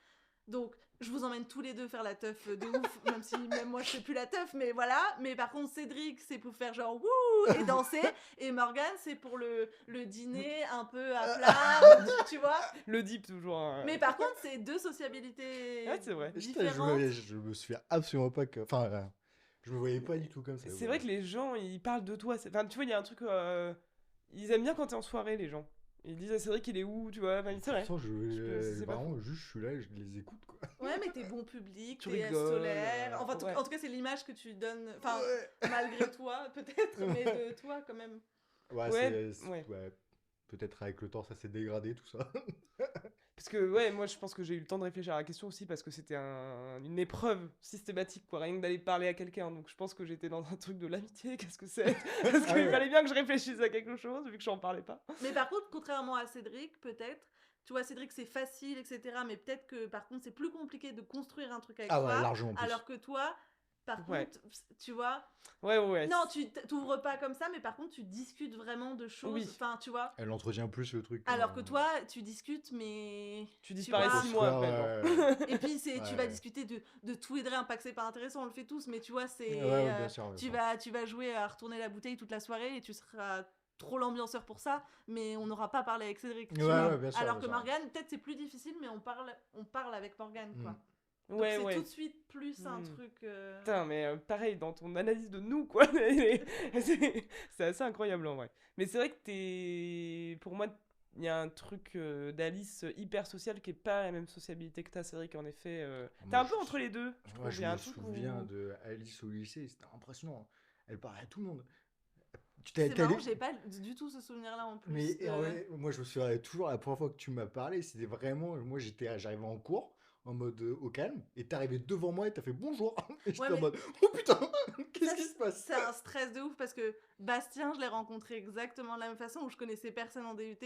donc... Je vous emmène tous les deux faire la teuf de ouf, même si même moi je fais plus la teuf, mais voilà. Mais par contre, Cédric, c'est pour faire genre wouh et danser. Et Morgane, c'est pour le dîner un peu à plat, tu vois. Le deep, toujours. Hein. Mais par contre, c'est deux sociabilités Ouais, c'est vrai. Putain, différentes. je me souviens absolument pas que. Enfin, je me voyais pas du tout comme ça. C'est vrai que les gens, ils parlent de toi. Enfin, tu vois, il y a un truc. Ils aiment bien quand t'es en soirée, les gens. Ils disent, ah, Cédric, il est où, tu vois. Enfin, c'est vrai. Pourtant, c'est pas vraiment, juste, je suis là et je les écoute, quoi. Ouais, mais t'es bon public, Tu t'es rigoles, solaire. Enfin, ouais. en tout cas, c'est l'image que tu donnes. Enfin, Ouais. malgré toi, peut-être, mais de toi quand même. Ouais, Ouais, ouais. Peut-être avec le temps, ça s'est dégradé, tout ça. Parce que, ouais, moi, je pense que j'ai eu le temps de réfléchir à la question aussi parce que c'était une épreuve systématique, quoi. Rien que d'aller parler à quelqu'un. Donc, je pense que j'étais dans un truc de l'amitié. Qu'est-ce que c'est? Parce Ah qu'il ouais. fallait bien que je réfléchisse à quelque chose, vu que j'en parlais pas. Mais par contre, contrairement à Cédric, peut-être, tu vois, Cédric, c'est facile, etc. Mais peut-être que, par contre, c'est plus compliqué de construire un truc avec Ah toi. ouais, largement plus. Alors que toi, par Ouais. contre, tu vois, Ouais. non, tu t'ouvres pas comme ça, mais par contre, tu discutes vraiment de choses. Oui. Enfin, tu vois. Elle entretient plus le truc. Alors que toi, tu discutes, mais. Tu disparais vois, 6 mois après. genre. Et puis, tu Ouais. vas discuter de tout et de rien. Pas que c'est pas intéressant, on le fait tous, mais tu vois, c'est. Ouais, bien sûr. bien tu sûr. vas jouer à retourner la bouteille toute la soirée et tu seras trop l'ambianceur pour ça, mais on n'aura pas parlé avec Cédric. tu Ouais, vois. ouais, bien sûr, Alors bien que sûr. Morgane, peut-être c'est plus difficile, mais on parle avec Morgane, quoi. Mm. Donc Ouais, c'est ouais. tout de suite plus un Mm. truc. Putain, mais pareil, dans ton analyse de nous, quoi. c'est assez incroyable en vrai. Mais c'est vrai que pour moi, il y a un truc d'Alice hyper social qui est pas la même sociabilité que t'as, Cédric, en effet. T'es Moi, un peu je- entre les deux. Je trouve. Moi, Il je y a un me truc souviens où... de Alice au lycée, c'était impressionnant. Elle parlait à tout le monde. C'est t'es marrant, allé- j'ai pas du tout ce souvenir-là en plus. Mais ouais, moi, je me souviens toujours la première fois que tu m'as parlé, c'était vraiment. Moi, j'arrivais en cours, en mode au calme, et t'es arrivé devant moi et t'as fait bonjour. Et j'étais Ouais, en mais mode oh putain, qu'est-ce ça, qui se passe? c'est un stress de ouf parce que Bastien, je l'ai rencontré exactement de la même façon où je connaissais personne en DUT.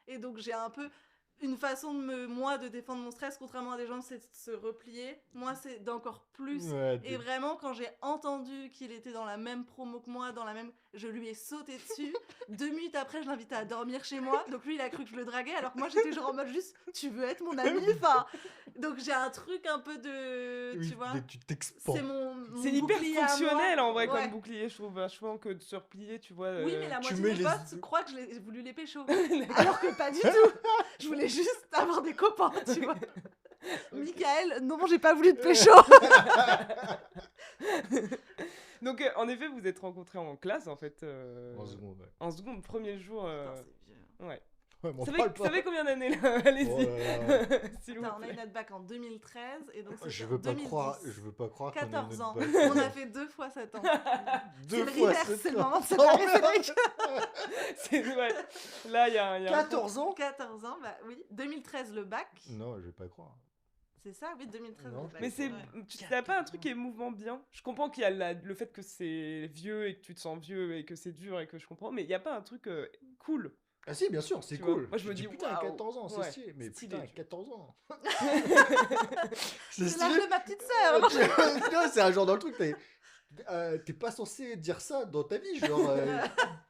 Et donc, j'ai un peu une façon moi, de défendre mon stress, contrairement à des gens, c'est de se replier. Moi, c'est d'encore plus. Ouais, Et vraiment, quand j'ai entendu qu'il était dans la même promo que moi, je lui ai sauté dessus. 2 minutes après, je l'invitais à dormir chez moi. Donc lui, il a cru que je le draguais, alors que moi, j'étais genre en mode juste, tu veux être mon ami, enfin. Donc j'ai un truc un peu de, oui, tu vois. dès que tu t'expands. C'est mon C'est hyper bouclier à moi. fonctionnel en vrai Ouais. comme bouclier, je trouve, vachement que de se replier, tu vois. Oui, mais la tu moitié mets de mes les- potes croient que j'ai voulu les pécho. Alors que pas du tout. Je voulais juste avoir des copains, tu vois. Michael, non, j'ai pas voulu te pécho. Donc en effet, vous êtes rencontrés en classe en fait. En seconde, ouais. En seconde, premier jour. Putain, c'est vieux. Ouais. Ouais, m'en Ça parle fait, pas. combien d'années là Allez-y. Oh là là. S'il vous Attends, on a eu plaît. notre bac en 2013 et donc Je c'était veux en pas 2010. croire, je veux pas croire qu'on a 14 une ans. bac. On a fait 2 fois 7 ans. Deux C'est le fois reverse, sept c'est le ans. moment de se Oh, séparer, merde. Cédric. Ouais. Là, il y a un 14 ans 14 ans, bah oui. 2013 le bac. Non, je vais pas croire. C'est ça, oui, 2013 Non, le bac. Mais c'est, Ouais. tu t'as pas un truc émouvant bien. Je comprends qu'il y a le fait que c'est vieux et que tu te sens vieux et que c'est dur et que je comprends, mais il y a pas un truc cool. Ah si, bien sûr, c'est Tu vois, cool. moi, je me dis, putain, waouh. 14 ans, c'est Ouais, stylé. Mais stylé, putain, tu vois. 14 ans. C'est c'est l'âge stylé. de ma petite sœur. Tu vois, c'est un genre dans le truc, t'es pas censé dire ça dans ta vie, genre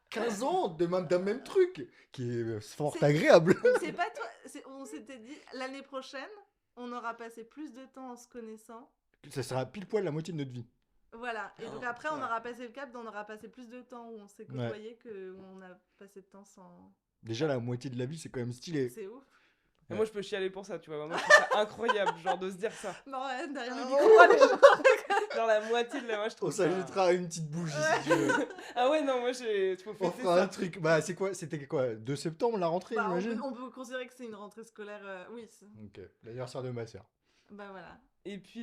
15 ans d'un même truc, qui est fort C'est- agréable. C'est pas toi. On s'était dit, l'année prochaine, on aura passé plus de temps en se connaissant. Ça sera pile poil la moitié de notre vie. Voilà. Et donc Oh, après, on ouais. aura passé le cap, on aura passé plus de temps où on s'est Ouais. côtoyés qu'on a passé de temps sans. Déjà, la moitié de la vie, c'est quand même stylé. C'est ouf. Et moi, je peux chialer pour ça, tu vois. Moi, je trouve ça incroyable, genre de se dire ça. Non, ouais, derrière le Oh. micro, les gens. Genre la moitié de la moi, je On trouve ça. s'ajoutera une petite bougie si tu veux. Ah ouais, non, moi, j'ai. Faut On fêter fera ça. un truc. Bah, c'est quoi? C'était quoi? 2 septembre, la rentrée, Bah, j'imagine? on peut considérer que c'est une rentrée scolaire. Oui. Ok, l'anniversaire de ma sœur. Bah voilà. Et puis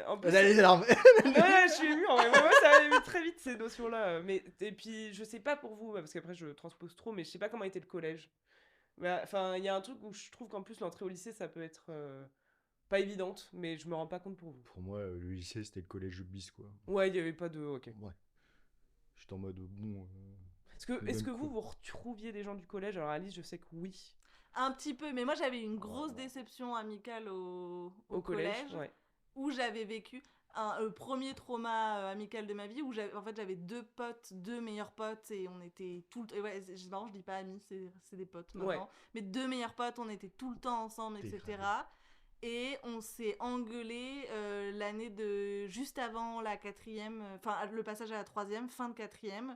En plus, Allez, les larmes. ouais, je suis ému en vrai. Moi, ça allait très vite ces notions-là. Mais et puis, je sais pas pour vous, parce qu'après je transpose trop, mais je sais pas comment était le collège. Enfin, il y a un truc où je trouve qu'en plus l'entrée au lycée, ça peut être pas évidente, mais je me rends pas compte pour vous. Pour moi, le lycée, c'était le collège bis, quoi. Ouais, il y avait pas de. Ok. Ouais. J'étais en mode bon. Est-ce même que vous cool. retrouviez des gens du collège? Alors Alice, je sais que oui. Un petit peu, mais moi j'avais une grosse déception amicale au collège, ouais. où j'avais vécu le premier trauma amical de ma vie, où j'avais 2 potes, 2 meilleurs potes, et on était tout le temps. Ouais, c'est marrant, je dis pas amis, c'est des potes maintenant. Ouais. Mais 2 meilleurs potes, on était tout le temps ensemble, etc. Dégradé. Et on s'est engueulé l'année de juste avant la 4e, enfin le passage à la 3e, fin de 4e.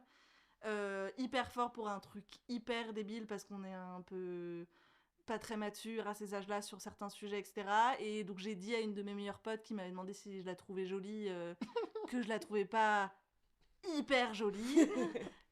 Hyper fort pour un truc hyper débile parce qu'on est un peu pas très mature à ces âges-là sur certains sujets, etc. Et donc j'ai dit à une de mes meilleures potes qui m'avait demandé si je la trouvais jolie, que je la trouvais pas hyper jolie,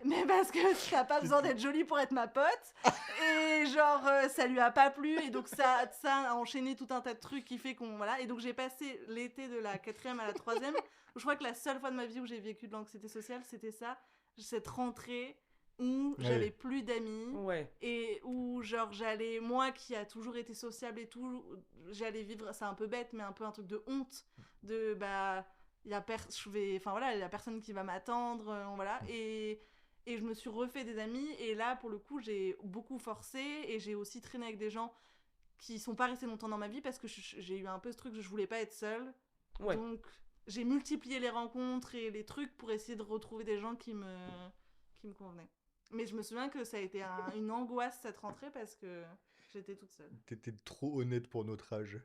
mais parce que t'as pas besoin d'être jolie pour être ma pote, et genre ça lui a pas plu, et donc ça a enchaîné tout un tas de trucs qui fait qu'on voilà, et donc j'ai passé l'été de la 4e à la 3e, je crois que la seule fois de ma vie où j'ai vécu de l'anxiété sociale, c'était ça, cette rentrée où Ouais. j'avais plus d'amis, Ouais. et où genre j'allais, moi qui a toujours été sociable et tout, j'allais vivre, c'est un peu bête, mais un peu un truc de honte, de bah il y a personne qui va m'attendre, voilà, et je me suis refait des amis, et là pour le coup j'ai beaucoup forcé, et j'ai aussi traîné avec des gens qui sont pas restés longtemps dans ma vie parce que j'ai eu un peu ce truc, je voulais pas être seule, Ouais. donc j'ai multiplié les rencontres et les trucs pour essayer de retrouver des gens qui me convenaient. Mais je me souviens que ça a été une angoisse cette rentrée parce que j'étais toute seule. T'étais trop honnête pour notre âge.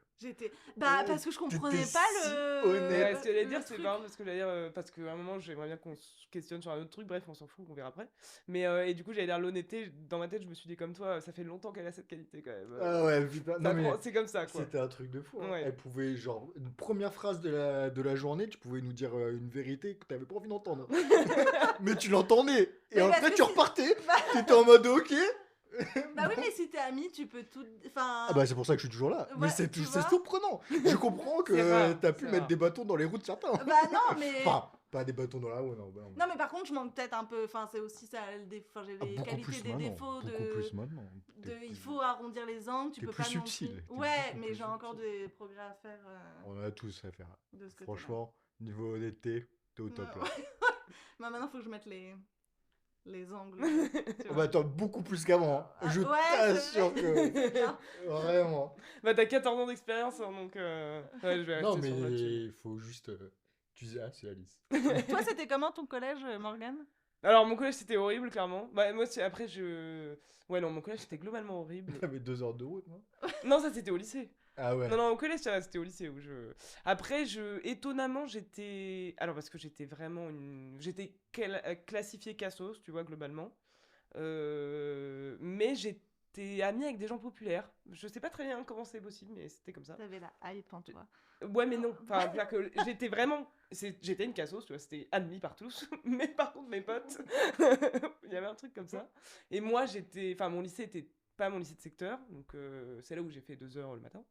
Parce que je comprenais T'étais pas si le. honnête. Ouais, ce que j'allais dire, le c'est truc. marrant parce que j'allais dire, parce qu'à un moment, j'aimerais bien qu'on se questionne sur un autre truc, bref, on s'en fout, on verra après. Mais, et du coup, j'allais dire l'honnêteté, dans ma tête, je me suis dit comme toi, ça fait longtemps qu'elle a cette qualité quand même. Ah ouais, putain. Ça Non, mais prend- c'est comme ça, quoi. c'était un truc de fou. Hein. Ouais. Elle pouvait, genre, une première phrase de la journée, tu pouvais nous dire une vérité que t'avais pas envie d'entendre. Mais tu l'entendais. Et Mais parce après, que tu si- repartais. Bah, T'étais en mode ok. bah oui, mais si t'es ami, tu peux tout. Enfin. Ah bah c'est pour ça que je suis toujours là. Ouais, Mais c'est tu c'est vois. surprenant. Je comprends que C'est rare, t'as pu c'est mettre rare. des bâtons dans les roues de certains. Bah non, mais. Enfin, Pas des bâtons dans la roue, non. Non, mais par contre, je manque peut-être un peu. Enfin, c'est aussi ça. Enfin, j'ai les Beaucoup qualités plus des maintenant. défauts Beaucoup plus maintenant. il faut arrondir les angles, tu t'es peux plus pas non subtil, plus. t'es Ouais, beaucoup mais plus j'ai encore subtil. des progrès à faire On a tous à faire. de ce côté-là. Franchement, niveau honnêteté, t'es au top là. Bah, maintenant, faut que je mette les angles. Tu On vois. attend beaucoup plus qu'avant. Hein. Ah, Je ouais, t'assure c'est que. C'est bien. Vraiment. Bah, t'as 14 ans d'expérience, hein, donc ouais, je vais Non, rester sur mais là-dessus. il faut juste. Tu disais, ah, c'est Alice. Toi, c'était comment ton collège, Morgane? Alors, mon collège, c'était horrible, clairement. Bah, moi, après, Ouais, non, mon collège, c'était globalement horrible. T'avais 2 heures de route, non? Non, ça, c'était au lycée. Ah ouais. Non, non, au collège, c'était au lycée où je... Après, étonnamment, j'étais... Alors, parce que j'étais vraiment une... J'étais classifiée cassos, tu vois, globalement. Mais j'étais amie avec des gens populaires. Je sais pas très bien comment c'est possible, mais c'était comme ça. T'avais la hype en toi. Ouais, mais non. Enfin, c'est-à-dire que j'étais vraiment... J'étais une cassos, tu vois, c'était admis par tous. Mais par contre, mes potes, il y avait un truc comme ça. Et moi, j'étais... Enfin, mon lycée était pas mon lycée de secteur, donc c'est là où j'ai fait 2 heures le matin.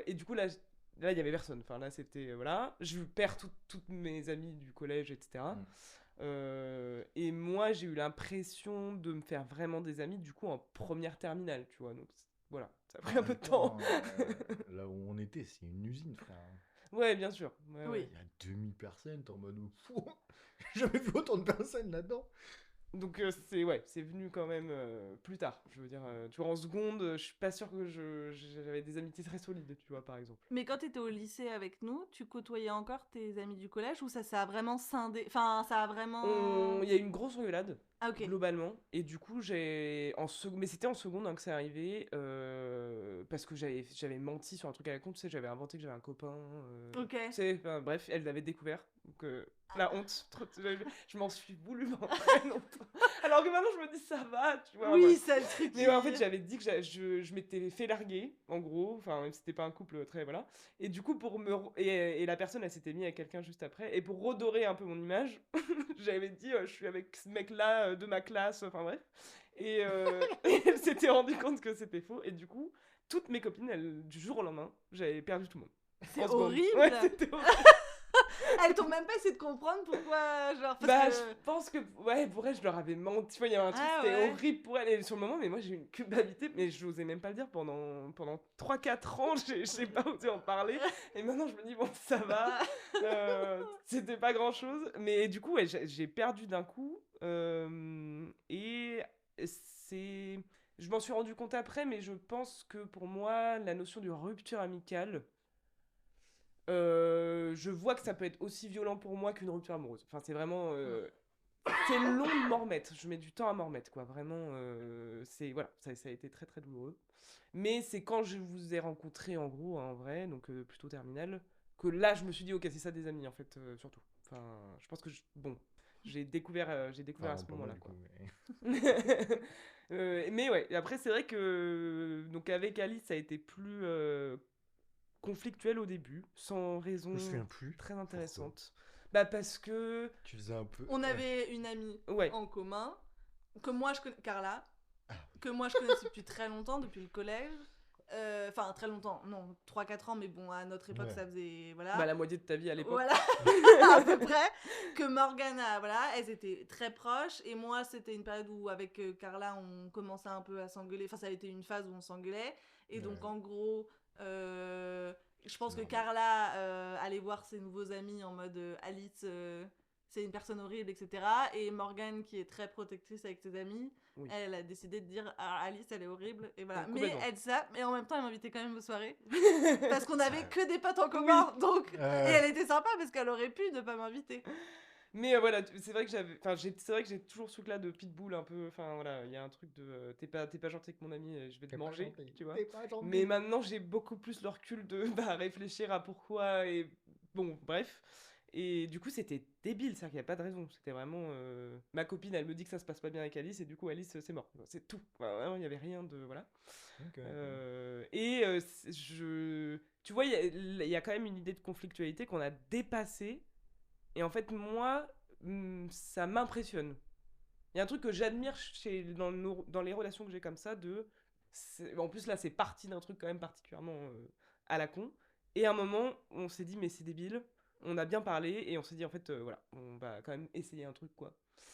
Et du coup, là, il y avait personne. Enfin, là, c'était... voilà. Je perds toutes mes amies du collège, etc. Et moi, j'ai eu l'impression de me faire vraiment des amis, du coup, en première terminale, tu vois. Donc, voilà, ça a pris un peu de temps. Là où on était, c'est une usine, frère. Ouais, bien sûr. Ouais, Oui. ouais. Il y a 2000 personnes, t'es en mode. Fou. J'ai jamais vu autant de personnes là-dedans. Donc, c'est venu quand même plus tard. Je veux dire, tu vois, en seconde, je suis pas sûr que j'avais des amitiés très solides, tu vois, par exemple. Mais quand t'étais au lycée avec nous, tu côtoyais encore tes amis du collège ou ça a vraiment scindé? Enfin, ça a vraiment. Il y a eu une grosse engueulade, Ah, ok. globalement. Et du coup, mais c'était en seconde hein, que c'est arrivé, parce que j'avais menti sur un truc à la con, tu sais, j'avais inventé que j'avais un copain. Ok. Tu sais, enfin, bref, elle l'avait découvert. Donc, la honte. Je m'en suis voulu pendant très longtemps. Alors que maintenant, je me dis, ça va, tu vois. Oui, Ouais. c'est le truc. Mais ouais, en fait, j'avais dit que je m'étais fait larguer, en gros. Enfin, même si c'était pas un couple très. Voilà. Et du coup, et la personne, elle s'était mise avec quelqu'un juste après. Et pour redorer un peu mon image, j'avais dit, je suis avec ce mec-là de ma classe. Enfin, bref. Et, et elle s'était rendue compte que c'était faux. Et du coup, toutes mes copines, du jour au lendemain, j'avais perdu tout le monde. C'est En seconde. horrible. Ouais, c'était horrible. Elles t'ont même pas essayé de comprendre pourquoi, genre, parce Bah, que... je pense que, ouais, pour elle, je leur avais menti. Tu vois, il y avait un truc, Ah, c'était ouais. horrible pour elle. Et sur le moment, mais moi, j'ai eu une culpabilité, mais je n'osais même pas le dire pendant 3-4 ans. J'ai pas osé en parler. Et maintenant, je me dis, bon, ça va. C'était pas grand chose. Mais du coup, ouais, j'ai perdu d'un coup. Et c'est. Je m'en suis rendu compte après, mais je pense que pour moi, la notion de rupture amicale. Je vois que ça peut être aussi violent pour moi qu'une rupture amoureuse. Enfin, c'est vraiment. C'est long de m'en remettre. Je mets du temps à m'en remettre, quoi. Vraiment, voilà, ça a été très très douloureux. Mais c'est quand je vous ai rencontré en gros, hein, en vrai, donc plutôt terminal, que là je me suis dit, ok, c'est ça des amis en fait, surtout. Enfin, je pense que bon, j'ai découvert à ce pas moi, moment-là, du quoi. coup, mais- Mais ouais, après c'est vrai que donc avec Alice ça a été plus conflictuel au début, sans Je raison me souviens plus. très Pourquoi intéressante. Bah parce que Tu faisais un peu. On avait une amie ouais, en commun, que moi je connais, Carla, Ah. que moi je connaissais depuis très longtemps, depuis le collège. Enfin, très longtemps, non, 3-4 ans, mais bon, à notre époque, Ouais. ça faisait. Voilà. bah la moitié de ta vie à l'époque. Voilà, à peu près. Que Morgana, voilà, elles étaient très proches. Et moi, c'était une période où, avec Carla, on commençait un peu à s'engueuler. Enfin, ça a été une phase où on s'engueulait. Et donc, Ouais. en gros, je pense que Normal. Carla allait voir ses nouveaux amis en mode Alice, c'est une personne horrible, etc. Et Morgane, qui est très protectrice avec ses amis, Oui. elle a décidé de dire Alice, elle est horrible. Et voilà. Ouais, Mais complètement. elle dit ça, mais en même temps, elle m'invitait quand même aux soirées. Parce qu'on avait Ouais. que des potes en commun. Donc, et Ouais. elle était sympa parce qu'elle aurait pu ne pas m'inviter. Mais voilà, c'est vrai que c'est vrai que j'ai toujours ce truc là de pitbull un peu, enfin voilà, il y a un truc de t'es pas gentil avec mon ami, je vais te T'es pas manger, gentil. tu vois. T'es pas gentil. Mais maintenant, j'ai beaucoup plus le recul de réfléchir à pourquoi et bon, bref. Et du coup, c'était débile, c'est-à-dire qu'il n'y a pas de raison. C'était vraiment. Ma copine, elle me dit que ça se passe pas bien avec Alice, et du coup, Alice, c'est mort. C'est tout. Enfin, vraiment, il n'y avait rien de. Voilà. Ok. Tu vois, il y a quand même une idée de conflictualité qu'on a dépassée. Et en fait, moi, ça m'impressionne. Il y a un truc que j'admire dans les relations que j'ai comme ça, en plus là c'est parti d'un truc quand même particulièrement à la con. Et à un moment on s'est dit mais c'est débile, on a bien parlé et on s'est dit en fait, voilà, on va quand même essayer un truc quoi.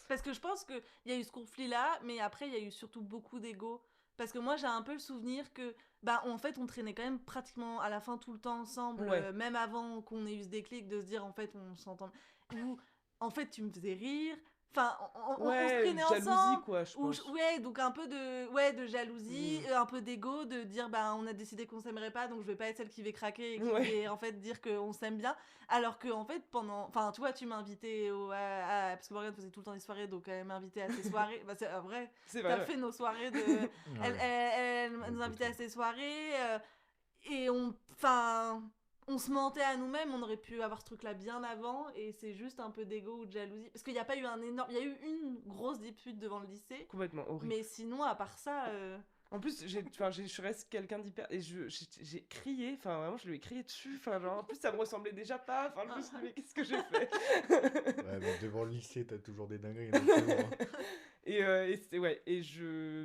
Parce que je pense qu'il y a eu ce conflit-là, mais après, il y a eu surtout beaucoup d'ego. Parce que moi, j'ai un peu le souvenir que, bah, en fait, on traînait quand même pratiquement à la fin tout le temps ensemble, Ouais. même avant qu'on ait eu ce déclic de se dire, en fait, on s'entend. Ou, en fait, tu me faisais rire. Enfin, on se Ouais, traînait jalousie ensemble. quoi, je Ou, pense. ouais, donc un peu de jalousie, Mm. un peu d'ego, de dire, bah, on a décidé qu'on s'aimerait pas, donc je vais pas être celle qui va craquer et qui Ouais. vais, en fait, dire qu'on s'aime bien. Alors que, en fait, enfin, tu vois, tu m'as invité parce que Morgane faisait tout le temps des soirées, donc elle m'invitait à ses soirées. Bah, c'est vrai, C'est t'as vrai. fait nos soirées de. Elle, Ouais. elle, elle Ouais, nous invitait à peut-être. ses soirées, et on se mentait à nous-mêmes, on aurait pu avoir ce truc-là bien avant, et c'est juste un peu d'ego ou de jalousie. Parce qu'il n'y a pas eu il y a eu une grosse dispute devant le lycée, Complètement horrible. mais sinon, à part ça. En plus, je reste quelqu'un d'hyper. Et j'ai crié, enfin vraiment, je lui ai crié dessus. Enfin, genre, en plus, ça me ressemblait déjà pas. Enfin, je me suis dit, mais qu'est-ce que j'ai fait? Ouais, mais devant le lycée, t'as toujours des dingueries. Donc c'est bon, hein. Et c'était, ouais.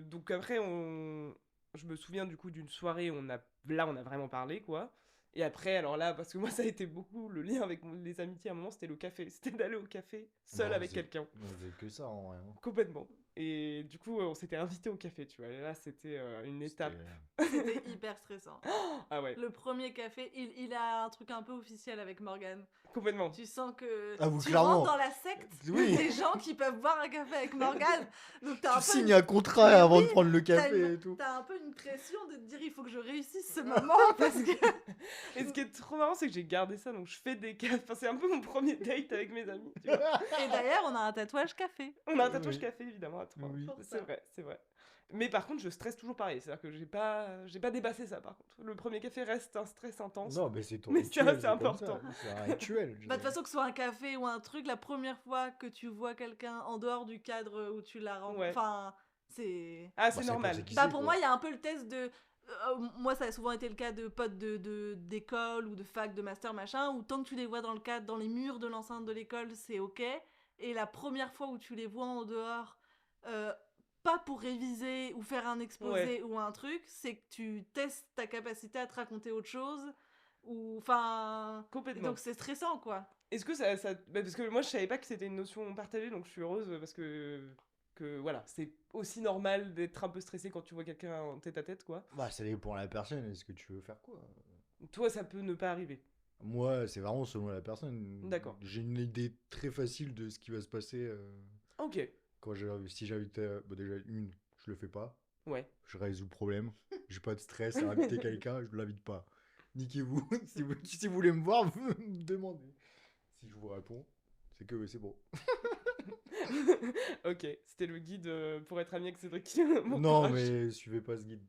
Donc après, je me souviens du coup d'une soirée où là, on a vraiment parlé, quoi. Et après, alors là, parce que moi, ça a été beaucoup le lien avec les amitiés à un moment, c'était le café. C'était d'aller au café seul Bah, avec quelqu'un. on faisait que ça en vrai, hein. Complètement. Et du coup, on s'était invité au café, tu vois. Et là, c'était une étape. C'était hyper stressant. Ah ouais, Le premier café, il a un truc un peu officiel avec Morgane. complètement. Tu sens que Ah, vous, tu clairement. rentres dans la secte Oui. des gens qui peuvent boire un café avec Morgane. Donc t'as un Tu peu signes un contrat Mais avant oui, de prendre le t'as café et tout. t'as un peu une pression de te dire il faut que je réussisse ce moment parce que Et ce qui est trop marrant, c'est que j'ai gardé ça, donc je fais des cafés. Enfin, c'est un peu mon premier date avec mes amis, tu vois. et d'ailleurs on a un tatouage café. On a un tatouage Oui. café, évidemment, à trois. Oui. Pour C'est ça. vrai, c'est vrai. Mais par contre, je stresse toujours pareil. C'est-à-dire que j'ai pas dépassé ça, par contre. Le premier café reste un stress intense. Non, mais c'est ton Mais rituel, c'est c'est comme important. ça. C'est un rituel. Bah de toute façon que ce soit un café ou un truc, la première fois que tu vois quelqu'un en dehors du cadre où tu l'as rencontré, Ouais. enfin c'est. Ah, Bah, c'est ça dépend, normal. c'est qui Bah c'est, pour quoi. moi il y a un peu le test de. Moi ça a souvent été le cas de potes d'école ou de fac, de master machin, où tant que tu les vois dans le cadre, dans les murs de l'enceinte de l'école, c'est ok. Et la première fois où tu les vois en dehors, euh, pas pour réviser ou faire un exposé Ouais. ou un truc, c'est que tu testes ta capacité à te raconter autre chose. Ou enfin. Et Complètement. donc c'est stressant quoi. Est-ce que bah, parce que moi, je savais pas que c'était une notion partagée, donc je suis heureuse parce que voilà, c'est aussi normal d'être un peu stressé quand tu vois quelqu'un en tête à tête, quoi. Bah, ça dépend de la personne. Est-ce que tu veux faire quoi? Toi, ça peut ne pas arriver. Moi, c'est vraiment selon la personne. D'accord. J'ai une idée très facile de ce qui va se passer Ok. quand si j'invite. Bah, déjà, je le fais pas. Ouais. Je résous le problème. J'ai pas de stress à inviter quelqu'un, je l'invite pas. Niquez-vous. Si vous voulez me voir, vous me demandez. Si je vous réponds, c'est que c'est bon. Ok. C'était le guide pour être ami avec Cédric. Bon Non, courage. mais suivez pas ce guide.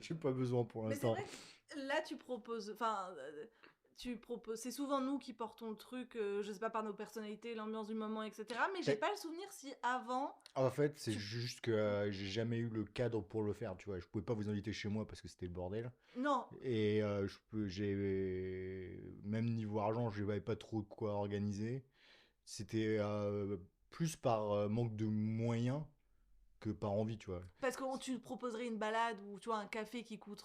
J'ai pas besoin pour Mais c'est l'instant. vrai que là tu proposes. Enfin. C'est souvent nous qui portons le truc, je sais pas, par nos personnalités, l'ambiance du moment, etc. Mais j'ai Mais- pas le souvenir si avant. En fait, c'est Tu- juste que j'ai jamais eu le cadre pour le faire, tu vois. Je pouvais pas vous inviter chez moi parce que c'était le bordel. Non, Et j'ai même niveau argent, je n'avais pas trop de quoi organiser. C'était plus par manque de moyens que par envie, tu vois. parce que tu proposerais une balade ou tu vois un café qui coûte.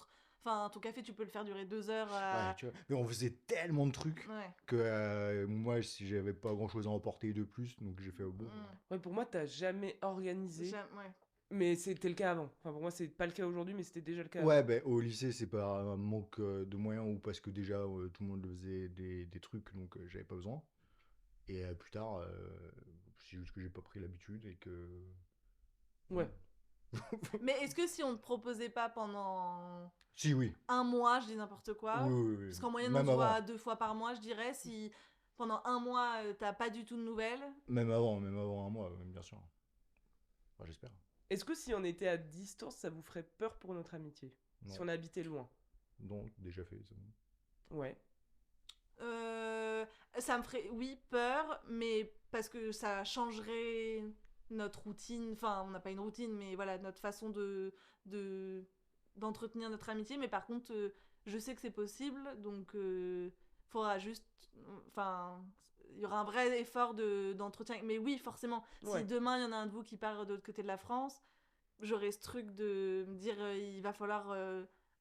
Enfin, ton café, tu peux le faire durer 2 heures. Ouais, tu vois. Mais on faisait tellement de trucs Ouais. que moi, si j'avais pas grand chose à emporter de plus, donc j'ai fait au bon. Ouais, pour moi, t'as jamais organisé. Ouais. Mais c'était le cas avant. Enfin, pour moi, c'est pas le cas aujourd'hui, mais c'était déjà le cas Ouais, avant. ben au lycée, c'est pas un manque de moyens ou parce que déjà tout le monde faisait des trucs, donc j'avais pas besoin. Et plus tard, c'est juste que j'ai pas pris l'habitude et que. Ouais. Mais est-ce que si on te proposait pas pendant Si, oui. un mois, je dis n'importe quoi, Oui, oui, oui. parce qu'en moyenne Même on se voit avant. 2 fois par mois, je dirais, si pendant un mois t'as pas du tout de nouvelles. Même avant un mois, bien sûr. Enfin, j'espère. Est-ce que si on était à distance, ça vous ferait peur pour notre amitié? Si Non. on habitait loin? Non, déjà fait. C'est bon. Ouais. Ça me ferait, oui, peur, mais parce que ça changerait notre routine. Enfin, on n'a pas une routine, mais voilà, notre façon d'entretenir notre amitié. Mais par contre, je sais que c'est possible, donc faudra juste. Enfin, il y aura un vrai effort d'entretien. Mais oui, forcément, Ouais. si demain il y en a un de vous qui part de l'autre côté de la France, j'aurais ce truc de me dire il va falloir.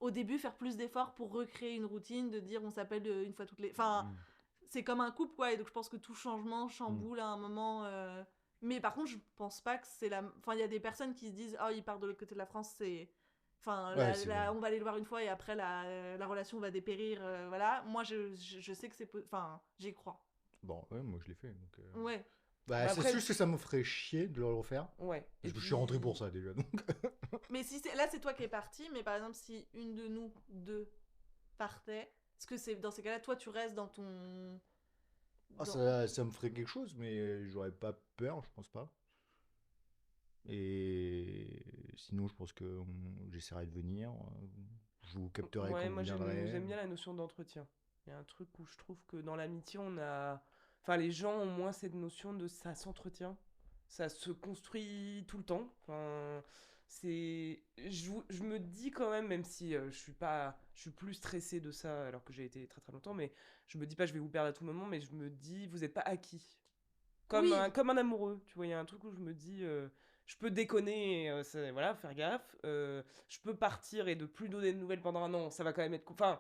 Au début, faire plus d'efforts pour recréer une routine, de dire on s'appelle une fois toutes les. Enfin, c'est comme un couple, quoi. Et donc, je pense que tout changement chamboule à un moment. Mais par contre, je pense pas que c'est la. Enfin, il y a des personnes qui se disent, oh, il part de l'autre côté de la France, c'est. Enfin, Ouais, c'est vrai. on va aller le voir une fois et après, la relation va dépérir. Voilà. Moi, je sais que c'est. Enfin, j'y crois. Bon, ouais, moi je l'ai fait. Donc, Ouais. bah, Bah c'est après, juste que ça me ferait chier de le refaire. ouais. Et Parce que je suis rentré pour puis, ça déjà. Donc. Mais si là, c'est toi qui es parti, mais par exemple, si une de nous deux partait, est-ce que c'est dans ces cas-là, toi, tu restes dans ton. Ah, Dans... ça me ferait quelque chose, mais j'aurais pas peur, je pense pas. Et sinon, je pense que j'essaierai de venir. Je vous capterai ouais, quand vous moi viendrez. j'aime bien la notion d'entretien. Il y a un truc où je trouve que dans l'amitié, on a. Enfin, les gens ont moins cette notion de ça s'entretient. Ça se construit tout le temps. Enfin, c'est. Je me dis quand même, même si je suis pas. Je suis plus stressé de ça alors que j'ai été très très longtemps, mais je me dis pas je vais vous perdre à tout moment, mais je me dis vous n'êtes pas acquis. Oui, Comme un amoureux, tu vois, il y a un truc où je me dis, je peux déconner, voilà, faire gaffe, je peux partir et de plus donner de nouvelles pendant un an, ça va quand même être... Enfin,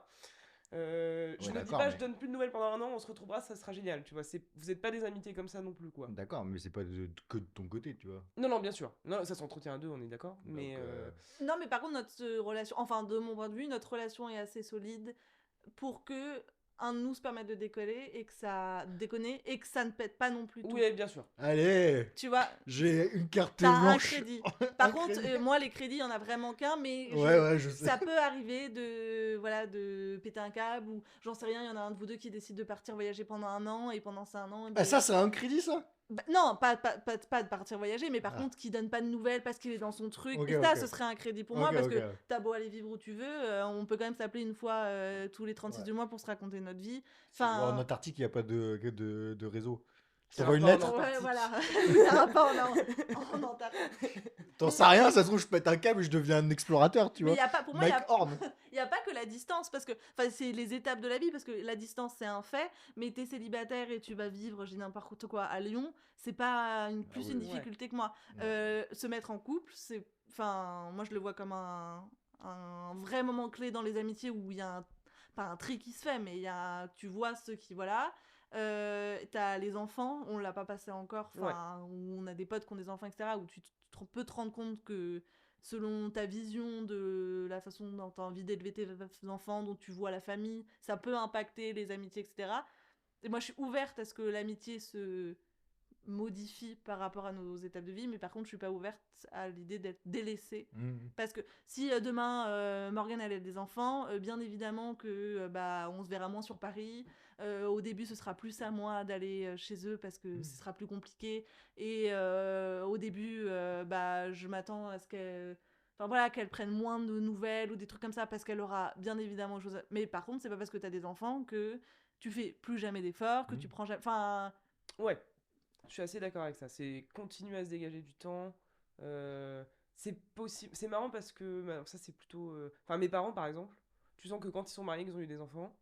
je Ouais, me dis d'accord, pas, je mais. donne plus de nouvelles pendant un an, on se retrouvera, ça sera génial, tu vois, vous êtes pas des amitiés comme ça non plus, quoi. D'accord, mais c'est pas que de ton côté, tu vois. Non, non, bien sûr, non, ça s'entretient à deux, on est d'accord, mais... Donc, non, mais par contre, notre relation, enfin, de mon point de vue, notre relation est assez solide pour que un de nous se permette de décoller et que ça déconner et que ça ne pète pas non plus tout. Oui, bien sûr. allez, Tu vois, j'ai une carte t'as un blanche. crédit. Un Par contre, crédit. moi, les crédits, il y en a vraiment qu'un, mais Ouais, ouais, je sais. ça peut arriver de péter un câble ou j'en sais rien, il y en a un de vous deux qui décide de partir voyager pendant un an et pendant ces un an, Ah, ça, c'est un crédit, ça? bah, non, pas de partir voyager, mais par Ah, contre, qui donne pas de nouvelles parce qu'il est dans son truc. ok, Et ça, ok. ce serait un crédit pour moi Ok, parce ok. que t'as beau aller vivre où tu veux, on peut quand même s'appeler une fois tous les 36 Ouais. du mois pour se raconter notre vie. C'est genre en Enfin, Antarctique, il n'y a pas de réseau. Je Ça t'envoie va une pas en lettre? ouais, Antarctique. voilà. Ça va pas en Antarctique. T'en Mais sais rien, ça se trouve, je pète un câble et je deviens un explorateur, tu mais vois. y a pas, pour moi, Mike Horn. y a pas que la distance, parce que c'est les étapes de la vie, parce que la distance, c'est un fait, mais t'es célibataire et tu vas vivre, j'ai n'importe quoi, à Lyon, c'est pas Ah plus oui, une oui. Ouais. difficulté que moi. Non. Se mettre en couple, c'est. Enfin, moi, je le vois comme un vrai moment clé dans les amitiés où il y a pas un tri qui se fait, mais il y a, tu vois ceux qui, voilà. T'as les enfants, on l'a pas passé encore, Ouais. où on a des potes qui ont des enfants, etc., où tu peux te rendre compte que selon ta vision de la façon dont tu as envie d'élever tes enfants, dont tu vois la famille, ça peut impacter les amitiés, etc. Et moi, je suis ouverte à ce que l'amitié se modifie par rapport à nos étapes de vie, mais par contre, je suis pas ouverte à l'idée d'être délaissée. Mhm. Parce que si demain Morgane elle a des enfants, bien évidemment que bah on se verra moins sur Paris. Au début, ce sera plus à moi d'aller chez eux parce que ce sera plus compliqué. Et au début, bah je m'attends à ce qu'elle, enfin voilà, qu'elle prenne moins de nouvelles ou des trucs comme ça parce qu'elle aura bien évidemment chose. Mais par contre, c'est pas parce que t'as des enfants que tu fais plus jamais d'efforts, que tu prends jamais. Enfin, Ouais, je suis assez d'accord avec ça. C'est continuer à se dégager du temps. C'est possible. C'est marrant parce que bah, ça, c'est plutôt. Enfin, mes parents, par exemple, tu sens que quand ils sont mariés, qu'ils ont eu des enfants,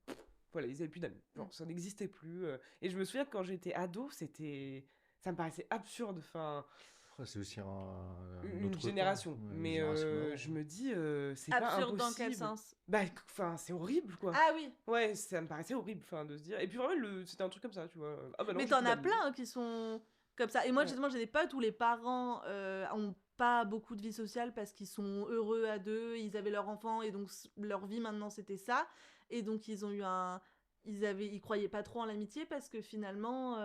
voilà, ils avaient plus d'amis. Genre, ça n'existait plus. Et je me souviens que quand j'étais ado, c'était. Ça me paraissait absurde. Enfin, Après, c'est aussi un une autre temps, génération. ouais, une Mais génération d'avant. je me dis, c'est pas absurde dans quel impossible. sens? Bah, enfin, c'est horrible, quoi. Ah oui, Ouais, ça me paraissait horrible, enfin, de se dire. Et puis vraiment, c'était un truc comme ça, tu vois. Ah bah non, mais j'ai t'en plus as d'amis. plein qui sont comme ça. Et moi, Ouais. justement, j'ai des potes où les parents ont pas beaucoup de vie sociale parce qu'ils sont heureux à deux, ils avaient leur enfant et donc leur vie maintenant c'était ça. Et donc ils ont eu ils croyaient pas trop en l'amitié parce que finalement,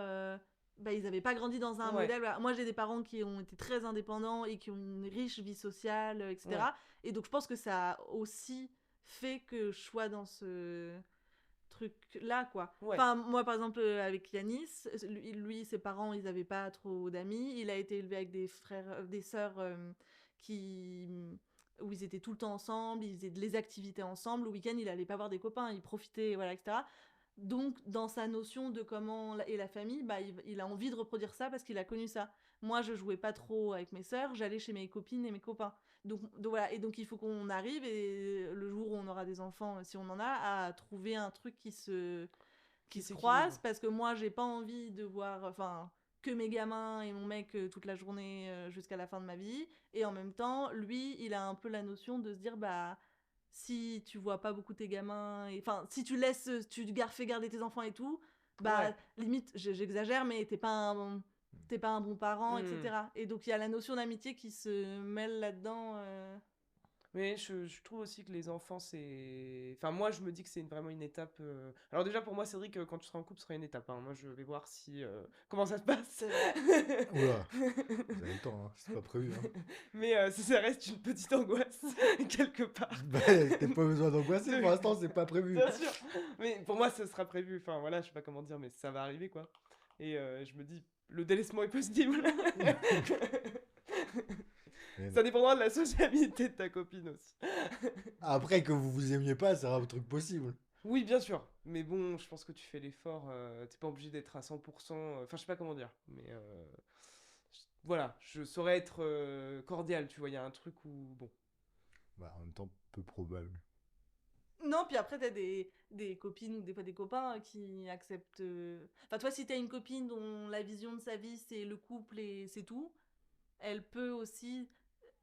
bah, ils avaient pas grandi dans un Ouais. modèle. Voilà. Moi, j'ai des parents qui ont été très indépendants et qui ont une riche vie sociale, Ouais. etc. Et donc je pense que ça a aussi fait que je sois dans ce truc là quoi. Ouais. Enfin moi par exemple avec Yanis, lui ses parents ils avaient pas trop d'amis, il a été élevé avec des frères des sœurs qui où ils étaient tout le temps ensemble, ils faisaient les activités ensemble, le week-end il allait pas voir des copains, il profitait voilà etc. Donc dans sa notion de comment est la famille, bah il a envie de reproduire ça parce qu'il a connu ça. Moi je jouais pas trop avec mes sœurs, j'allais chez mes copines et mes copains. Donc voilà, et donc il faut qu'on arrive, et le jour où on aura des enfants, si on en a, à trouver un truc qui Qui se s'équilibre. croise, parce que moi j'ai pas envie de voir, enfin, que mes gamins et mon mec toute la journée jusqu'à la fin de ma vie, et en même temps, lui, il a un peu la notion de se dire, bah, si tu vois pas beaucoup tes gamins, enfin, si tu laisses, fais garder tes enfants et tout, bah, Ouais. limite, j'exagère, mais t'es pas un bon parent, Hmm. etc. Et donc, il y a la notion d'amitié qui se mêle là-dedans. Mais je trouve aussi que les enfants, c'est... Enfin, moi, je me dis que c'est vraiment une étape... Alors déjà, pour moi, Cédric, quand tu seras en couple, ce sera une étape, hein. Moi, je vais voir si... comment ça se passe. C'est vrai. Oula, vous avez le temps, hein, c'est pas prévu. Hein. Mais ça reste une petite angoisse, quelque part. Bah, t'as pas besoin d'angoisser, pour l'instant, c'est pas prévu. Bien sûr. Mais pour moi, ce sera prévu. Enfin, voilà, je sais pas comment dire, mais ça va arriver, quoi. Et je me dis, le délaissement est possible. Mais Ça dépendra de la sociabilité de ta copine aussi. après, que vous vous aimiez pas, c'est un truc possible. Oui, bien sûr. Mais bon, je pense que tu fais l'effort. T'es pas obligé d'être à 100%. Enfin, je sais pas comment dire. Mais voilà, je saurais être cordial, tu vois. Il y a un truc où... Bon. Bah, en même temps, peu probable. Non, puis après, t'as des copines ou des fois des copains qui acceptent. Enfin, toi, si t'as une copine dont la vision de sa vie, c'est le couple et c'est tout, elle peut aussi.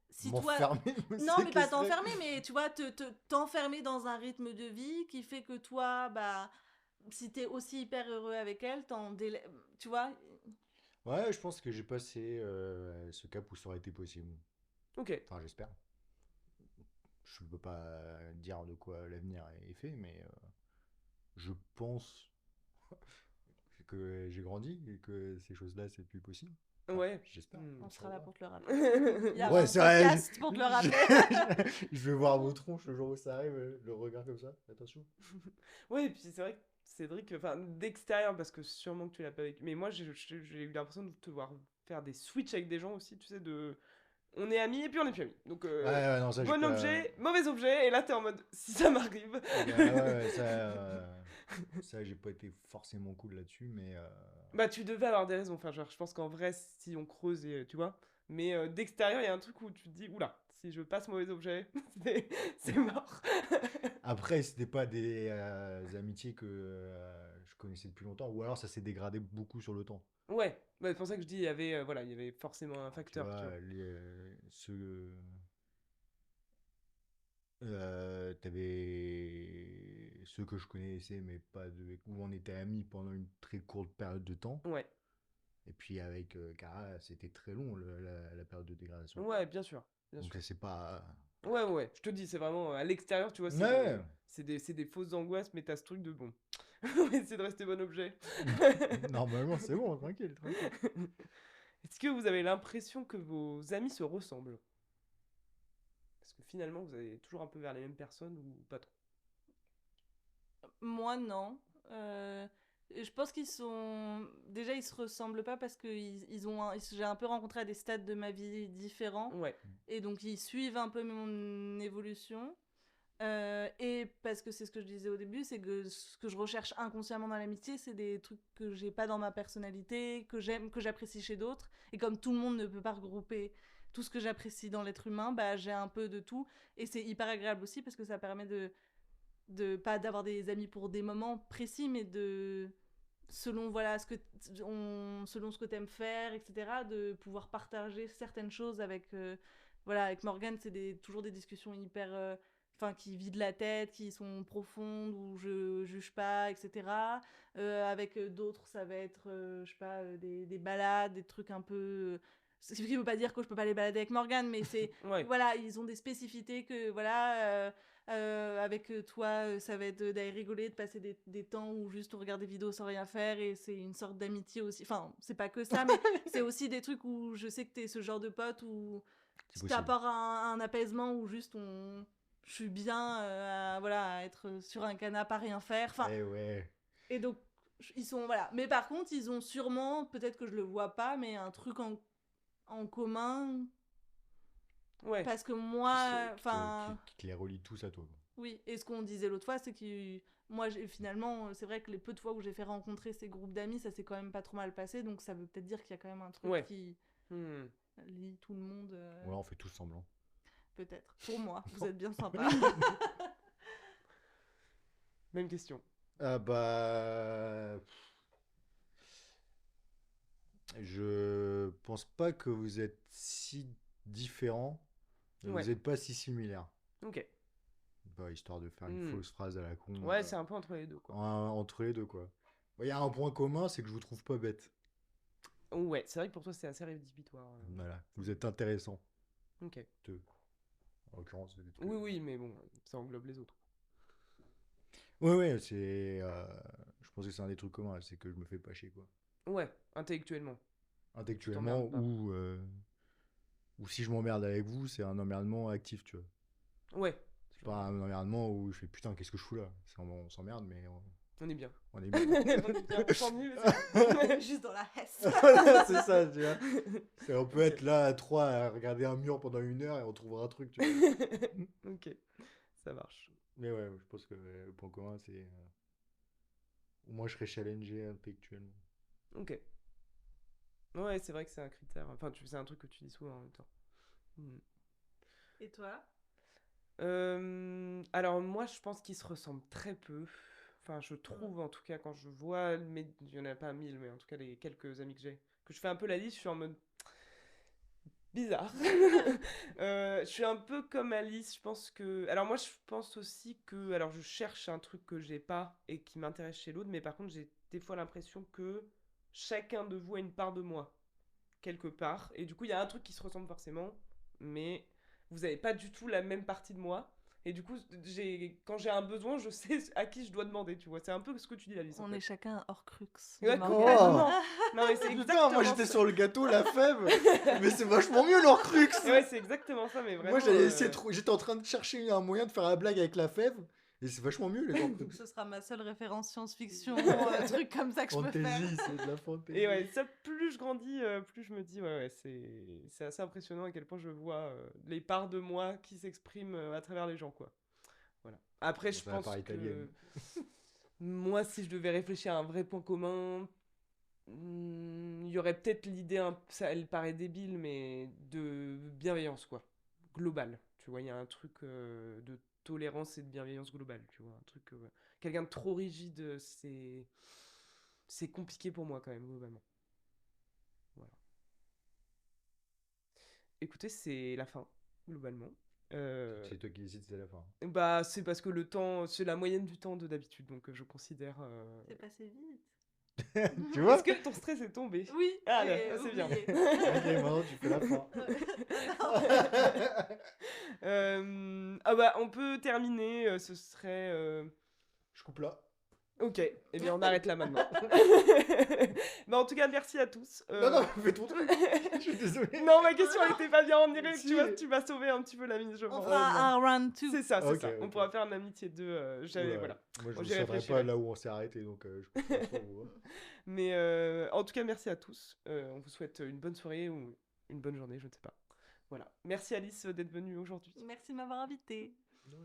Si toi. M'enfermer, me Non, mais pas séquestrer. t'enfermer, mais tu vois, t'enfermer dans un rythme de vie qui fait que toi, bah, si t'es aussi hyper heureux avec elle, tu vois. Ouais, je pense que j'ai passé ce cap où ça aurait été possible. Ok. Enfin, j'espère. Je ne peux pas dire de quoi l'avenir est fait, mais je pense que j'ai grandi et que ces choses-là, c'est plus possible. Enfin, Ouais. j'espère. Hmm. On on sera là va pour te le rappeler. Il y a Ouais, un c'est vrai. podcast pour te le rappeler. Je vais voir vos tronches le jour où ça arrive, le regard comme ça. Attention. Ouais, et puis c'est vrai que Cédric, enfin, d'extérieur, parce que sûrement que tu l'as pas vécu. Mais moi, j'ai eu l'impression de te voir faire des switches avec des gens aussi, tu sais, de. On est amis et puis on est plus amis. Donc, Ouais, ouais, non, ça, j'ai bon pas. objet, mauvais objet, et là, t'es en mode, si ça m'arrive. Ouais, ouais, ça, j'ai pas été forcément cool là-dessus, mais. Bah, tu devais avoir des raisons. Enfin, genre, je pense qu'en vrai, si on creuse, tu vois. Mais d'extérieur, il y a un truc où tu te dis, oula, si je passe mauvais objet, c'est mort. Après, c'était pas des amitiés que je connaissais depuis longtemps, ou alors ça s'est dégradé beaucoup sur le temps. Ouais, bah, c'est pour ça que je dis, il y avait, voilà, il y avait forcément un Tu facteur, tu vois, vois. t'avais ceux que je connaissais, mais pas de, où on était amis pendant une très courte période de temps. Ouais, Et puis avec Cara, c'était très long la période de dégradation. ouais, bien sûr, bien Donc sûr. ça, c'est pas. Ouais, ouais, je te dis, c'est vraiment à l'extérieur, tu vois, Ouais. c'est des fausses angoisses, mais t'as ce truc de bon. On va essayer de rester bon objet. Normalement, c'est bon, tranquille, tranquille. Est-ce que vous avez l'impression que vos amis se ressemblent? Parce que finalement, vous allez toujours un peu vers les mêmes personnes ou pas trop? Moi, non. Je pense qu'ils sont. Déjà, ils se ressemblent pas parce que j'ai un peu rencontré à des stades de ma vie différents. Ouais, Et donc, ils suivent un peu mon évolution. Et parce que c'est ce que je disais au début, c'est que ce que je recherche inconsciemment dans l'amitié, c'est des trucs que j'ai pas dans ma personnalité, que j'aime, que j'apprécie chez d'autres. Et comme tout le monde ne peut pas regrouper tout ce que j'apprécie dans l'être humain, bah j'ai un peu de tout. Et c'est hyper agréable aussi parce que ça permet de pas d'avoir des amis pour des moments précis, mais de selon voilà selon ce que t'aimes faire, etc. De pouvoir partager certaines choses avec voilà avec Morgane, c'est toujours des discussions hyper enfin qui vident la tête, qui sont profondes, où je juge pas, etc. Avec d'autres, ça va être, je sais pas, des balades, des trucs un peu. Ce qui veut pas dire que je peux pas les balader avec Morgane, mais c'est. ouais, Voilà, ils ont des spécificités que, voilà. Avec toi, ça va être d'aller rigoler, de passer des temps où juste on regarde des vidéos sans rien faire, et c'est une sorte d'amitié aussi. Enfin, c'est pas que ça, mais c'est aussi des trucs où je sais que t'es ce genre de pote où C'est tu possible. t'apportes un apaisement, où juste je suis bien voilà, à être sur un canapé à rien faire. Enfin, Eh ouais. et donc, ils sont. Voilà. Mais par contre, ils ont sûrement, peut-être que je le vois pas, mais un truc en commun. ouais. Parce que moi, enfin. Qui te les relie tous à toi. Quoi. Oui, et ce qu'on disait l'autre fois, c'est que moi, finalement, c'est vrai que les peu de fois où j'ai fait rencontrer ces groupes d'amis, ça s'est quand même pas trop mal passé, donc ça veut peut-être dire qu'il y a quand même un truc Ouais. qui Hmm. lie tout le monde, Ouais, on fait tous semblant. peut-être. Pour moi, vous êtes bien sympa. Même question. Ah bah. Je pense pas que vous êtes si différents, mais Ouais, vous êtes pas si similaires. ok. Bah, histoire de faire une Hmm. fausse phrase à la con. Ouais, c'est un peu entre les deux, quoi. Entre les deux, quoi. Il y a un point commun, c'est que je vous trouve pas bête. Ouais, c'est vrai que pour toi, c'est assez rédhibitoire. Voilà, vous êtes intéressant. Ok. En l'occurrence, peut-être que... Oui, oui, mais bon, ça englobe les autres. Ouais, c'est... je pense que c'est un des trucs communs, c'est que je me fais pas chier, quoi. Ouais, intellectuellement. Intellectuellement, t'emmerdes pas. ou si je m'emmerde avec vous, c'est un emmerdement actif, tu vois. Ouais. C'est pas un emmerdement où je fais putain, qu'est-ce que je fous là? On s'emmerde, mais On est bien. on est bien. On est bien, on s'ennuie, mais Juste dans la hesse. Voilà, c'est ça, tu vois. On peut Ok. être là à trois à regarder un mur pendant 1 heure et on trouvera un truc, tu vois. Ok, ça marche. Mais ouais, je pense que le point commun, c'est... au moins, je serais challengé intellectuellement. Ok. Ouais, c'est vrai que c'est un critère. Enfin, c'est un truc que tu dis souvent en même temps. Hmm. Et toi? Alors moi, je pense qu'ils se ressemblent très peu. Enfin, je trouve en tout cas quand je vois, mais il y en a pas 1000, mais en tout cas les quelques amis que j'ai, que je fais un peu la liste, je suis en mode bizarre. Je suis un peu comme Alice, je pense que... Alors moi, je pense aussi que... Alors je cherche un truc que j'ai pas et qui m'intéresse chez l'autre, mais par contre, j'ai des fois l'impression que chacun de vous a une part de moi, quelque part. Et du coup, il y a un truc qui se ressemble forcément, mais vous avez pas du tout la même partie de moi. Et du coup, quand j'ai un besoin, je sais à qui je dois demander, tu vois. C'est un peu ce que tu dis, Alice, en On fait. est chacun hors crux de Ouais, Morgane. complètement. Non, mais c'est Putain, exactement moi j'étais ça. sur le gâteau, la fève. Mais c'est vachement mieux leur crux. Et ouais, c'est exactement ça, mais vraiment... Moi j'allais essayer j'étais en train de chercher un moyen de faire la blague avec la fève. Et c'est vachement mieux les crux. Ce sera ma seule référence science-fiction, truc comme ça que je peux faire. Fantasy, c'est de la fantasy. Et ouais, ça, plus je grandis, plus je me dis, ouais, c'est assez impressionnant à quel point je vois les parts de moi qui s'expriment à travers les gens, quoi. Voilà. Après, je Ça va pense par italienne. que moi, si je devais réfléchir à un vrai point commun, il y aurait peut-être l'idée, ça, elle paraît débile, mais de bienveillance, quoi. Globale. Tu vois, il y a un truc de tolérance et de bienveillance globale, tu vois. Un truc, quelqu'un de trop rigide, c'est compliqué pour moi, quand même, globalement. Voilà. Écoutez, c'est la fin, globalement. C'est toi qui décides, c'est la fin. Bah, c'est parce que le temps, c'est la moyenne du temps de d'habitude, donc je considère. C'est passé vite. Tu vois? Est-ce que ton stress est tombé? Oui, Ah, là, j'ai c'est bien. oublié. Ok, maintenant tu fais la fin. Ah bah, on peut terminer, ce serait... Je coupe là. Ok, eh bien on arrête là maintenant. Bah, en tout cas, merci à tous. Non, fais ton truc. Je suis désolé. Non, ma question était pas bien en direct, Si. tu vois, tu m'as sauvé un petit peu la mise, je On pense. fera un round 2. C'est ça, c'est Ok, ça. On ok. pourra faire une amitié 2. Oula, Voilà. Moi je Bon, ne j'y savais réfléchirai. pas là où on s'est arrêté, donc je coupe pas trop, hein. Mais en tout cas, merci à tous. On vous souhaite une bonne soirée ou une bonne journée, je ne sais pas. Voilà. Merci Alice d'être venue aujourd'hui. Merci de m'avoir invité. Ouais.